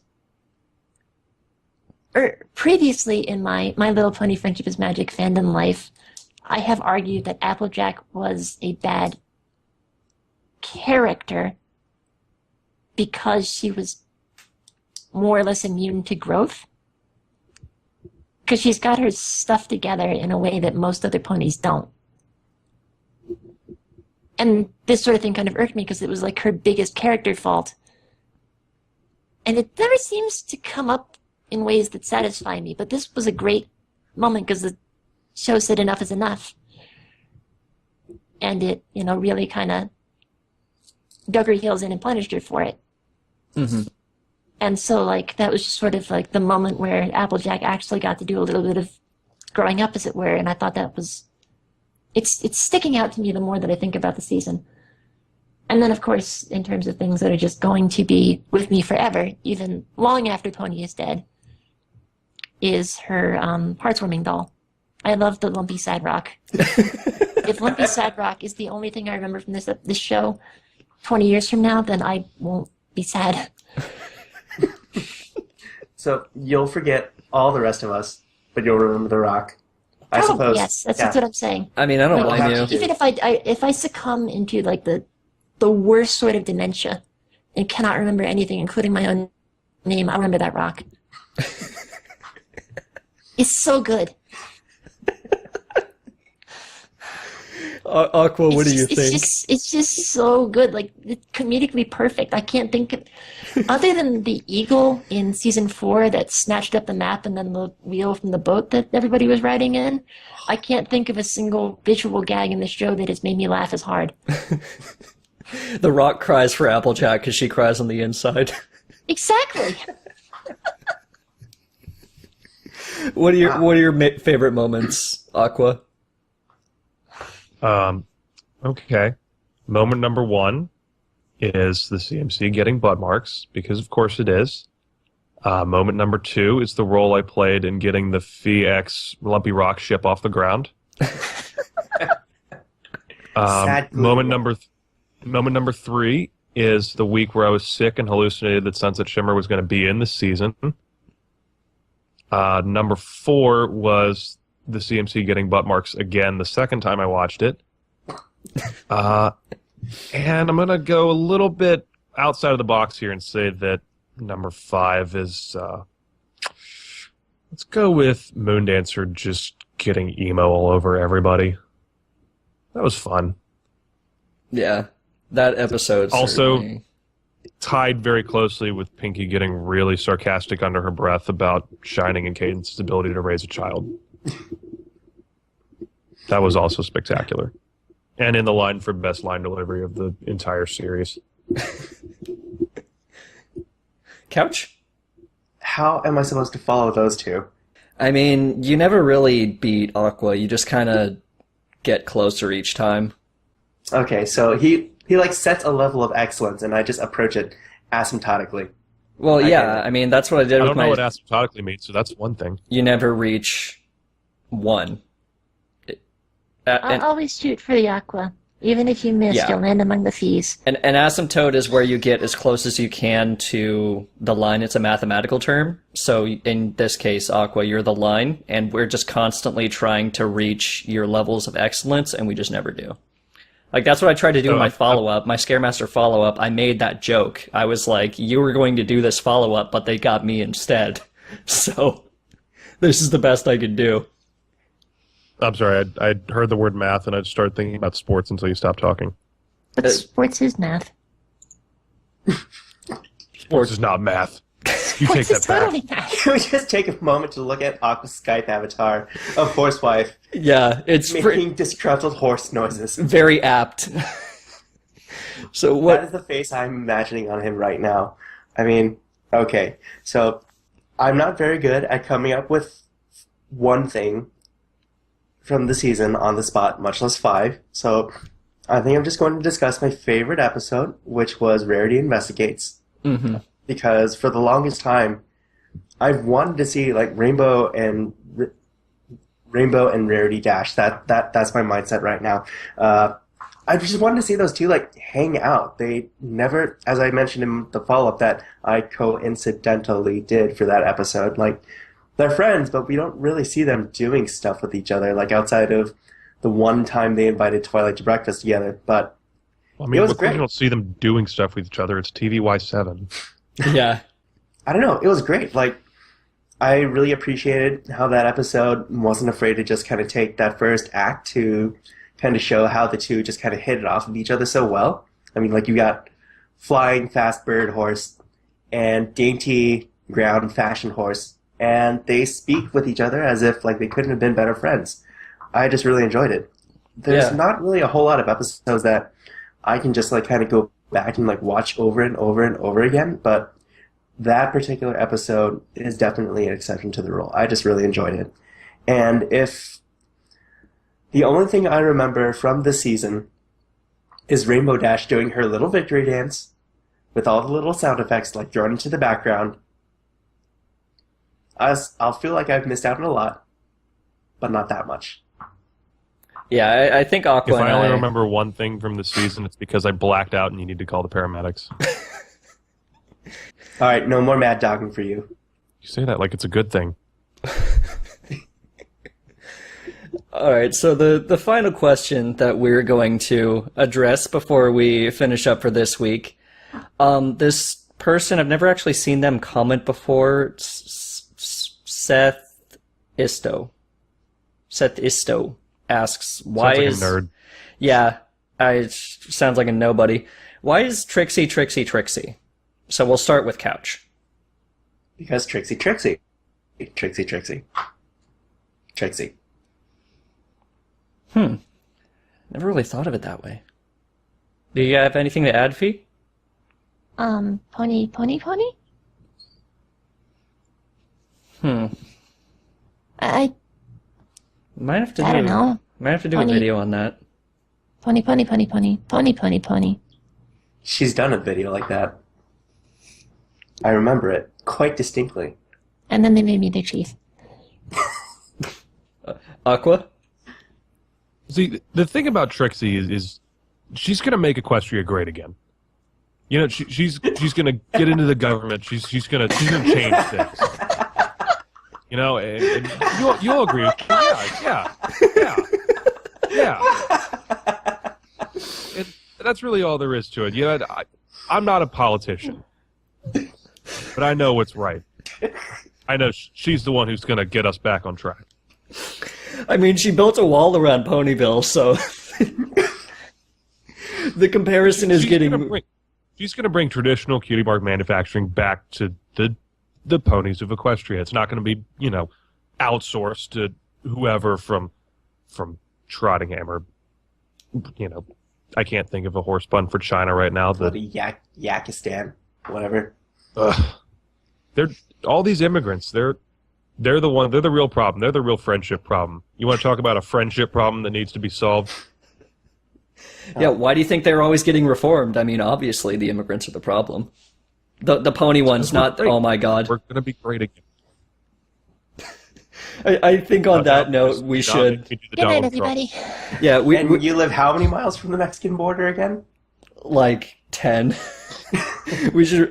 Speaker 2: previously in my Little Pony Friendship is Magic fandom life, I have argued that Applejack was a bad character because she was more or less immune to growth. Because she's got her stuff together in a way that most other ponies don't. And this sort of thing kind of irked me because it was like her biggest character fault. And it never seems to come up in ways that satisfy me. But this was a great moment because shows that enough is enough. And it, really kind of dug her heels in and punished her for it.
Speaker 1: Mm-hmm.
Speaker 2: And so, that was just sort of the moment where Applejack actually got to do a little bit of growing up, as it were. And I thought that was, it's sticking out to me the more that I think about the season. And then, of course, in terms of things that are just going to be with me forever, even long after Pony is dead, is her heartwarming doll. I love the Lumpy Sad Rock. If Lumpy Sad Rock is the only thing I remember from this show 20 years from now, then I won't be sad.
Speaker 4: So you'll forget all the rest of us, but you'll remember the Rock. I suppose.
Speaker 2: Yes, that's what I'm saying.
Speaker 1: I mean, I don't blame you.
Speaker 2: Even if I succumb into the worst sort of dementia and cannot remember anything, including my own name, I'll remember that Rock. It's so good.
Speaker 1: Aqua, what do you think?
Speaker 2: It's just so good, comedically perfect. I can't think of, other than the eagle in season 4 that snatched up the map and then the wheel from the boat that everybody was riding in, I can't think of a single visual gag in the show that has made me laugh as hard.
Speaker 1: The Rock cries for Applejack because she cries on the inside.
Speaker 2: Exactly.
Speaker 1: What are your favorite moments, Aqua?
Speaker 3: Okay. Moment number 1 is the CMC getting butt marks, because of course it is. Moment number 2 is the role I played in getting the Phi X Lumpy Rock ship off the ground. Moment number 3 is the week where I was sick and hallucinated that Sunset Shimmer was going to be in the season. Number 4 was the CMC getting butt marks again the second time I watched it. And I'm going to go a little bit outside of the box here and say that number 5 is, let's go with Moondancer just getting emo all over everybody. That was fun.
Speaker 1: Yeah, that episode
Speaker 3: also
Speaker 1: certainly
Speaker 3: tied very closely with Pinky getting really sarcastic under her breath about Shining and Cadence's ability to raise a child. That was also spectacular. And in the line for best line delivery of the entire series.
Speaker 1: Couch?
Speaker 4: How am I supposed to follow those two?
Speaker 1: I mean, you never really beat Aqua. You just kind of get closer each time.
Speaker 4: Okay, so he sets a level of excellence, and I just approach it asymptotically.
Speaker 1: Well, yeah, I mean, that's what I did with
Speaker 3: I don't know what asymptotically means, so that's one thing.
Speaker 1: You never reach 1.
Speaker 2: I'll always shoot for the Aqua. Even if you miss, you'll land among the fees.
Speaker 1: And asymptote is where you get as close as you can to the line. It's a mathematical term. So in this case, Aqua, you're the line, and we're just constantly trying to reach your levels of excellence, and we just never do. That's what I tried to do in my follow-up, my Scaremaster follow-up. I made that joke. I was like, you were going to do this follow-up, but they got me instead. So this is the best I could do.
Speaker 3: I'm sorry, I heard the word math and I started thinking about sports until you stopped talking.
Speaker 2: But sports is math.
Speaker 3: Sports is not math. You take that
Speaker 2: totally
Speaker 3: back.
Speaker 2: Math.
Speaker 4: Can we just take a moment to look at Aqua's Skype avatar of Horsewife?
Speaker 1: Yeah, it's
Speaker 4: making disgruntled horse noises.
Speaker 1: Very apt. So what?
Speaker 4: That is the face I'm imagining on him right now. I mean, okay, so I'm not very good at coming up with one thing from the season on the spot, much less 5. So I think I'm just going to discuss my favorite episode, which was Rarity Investigates.
Speaker 1: Mm-hmm.
Speaker 4: Because for the longest time, I've wanted to see Rainbow and Rarity Dash. That's my mindset right now. I just wanted to see those two hang out. They never, as I mentioned in the follow-up that I coincidentally did for that episode, they're friends, but we don't really see them doing stuff with each other, outside of the one time they invited Twilight to breakfast together. But
Speaker 3: I mean, you don't see them doing stuff with each other. It's TVY7.
Speaker 1: Yeah.
Speaker 4: I don't know. It was great. I really appreciated how that episode wasn't afraid to just kind of take that first act to kind of show how the two just kind of hit it off of each other so well. I mean, you got flying fast bird horse and dainty ground fashion horse, and they speak with each other as if they couldn't have been better friends. I just really enjoyed it. There's
Speaker 1: Yeah.
Speaker 4: not really a whole lot of episodes that I can just like kind of go back and like watch over and over and over again, but that particular episode is definitely an exception to the rule. I just really enjoyed it. And if the only thing I remember from this season is Rainbow Dash doing her little victory dance with all the little sound effects like thrown into the background, I'll feel like I've missed out on a lot, but not that much.
Speaker 1: Yeah, I think Aqua
Speaker 3: If
Speaker 1: and
Speaker 3: I only remember one thing from the season, it's because I blacked out and you need to call the paramedics.
Speaker 4: All right, no more mad dogging for you.
Speaker 3: You say that like it's a good thing.
Speaker 1: All right, so the final question that we're going to address before we finish up for this week, this person, I've never actually seen them comment before, Seth Isto asks, why
Speaker 3: Sounds like
Speaker 1: is...
Speaker 3: a nerd.
Speaker 1: Yeah, sounds like a nobody. Why is Trixie Trixie Trixie? So we'll start with Couch.
Speaker 4: Because Trixie, Trixie. Trixie, Trixie. Trixie.
Speaker 1: Never really thought of it that way. Do you have anything to add, Fee?
Speaker 2: Pony? I
Speaker 1: Might have to
Speaker 2: I don't know.
Speaker 1: Might have to do
Speaker 2: Pony.
Speaker 1: a video on that.
Speaker 2: Pony.
Speaker 4: She's done a video like that. I remember it quite distinctly.
Speaker 2: And then they made me their chief.
Speaker 1: Aqua?
Speaker 3: See, the thing about Trixie is she's going to make Equestria great again. You know, she's going to get into the government. She's going to change things. You know, and you'll agree. Yeah. And that's really all there is to it. You know, I'm not a politician, but I know what's right. I know she's the one who's going to get us back on track.
Speaker 1: I mean, she built a wall around Ponyville, so the comparison is
Speaker 3: She's going to bring traditional cutie mark manufacturing back to the ponies of Equestria. It's not going to be, you know, outsourced to whoever from Trottingham or, you know, I can't think of a horse pun for China right now.
Speaker 4: Bloody Yakistan, whatever.
Speaker 3: They're all these immigrants. They're the real problem. They're the real friendship problem. You want to talk about a friendship problem that needs to be solved?
Speaker 1: Yeah, why do you think they're always getting reformed? I mean, obviously the immigrants are the problem. The pony one's not,
Speaker 3: great.
Speaker 1: oh my god.
Speaker 3: We're going to be great again.
Speaker 1: I think on that note, we should...
Speaker 2: Good night, everybody.
Speaker 1: Yeah,
Speaker 4: And you live how many miles from the Mexican border again?
Speaker 1: like 10.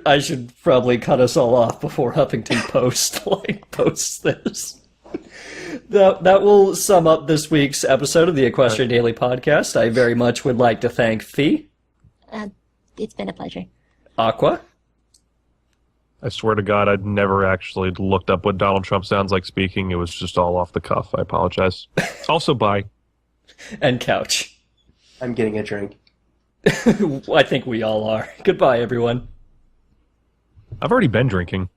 Speaker 1: I should probably cut us all off before Huffington Post posts this. That will sum up this week's episode of the Equestria Daily podcast. I very much would like to thank Fee,
Speaker 2: It's been a pleasure.
Speaker 1: Aqua,
Speaker 3: I swear to God, I'd never actually looked up what Donald Trump sounds like speaking. It was just all off the cuff. I apologize. Also, bye.
Speaker 1: and Couch.
Speaker 4: I'm getting a drink.
Speaker 1: I think we all are. Goodbye, everyone.
Speaker 3: I've already been drinking.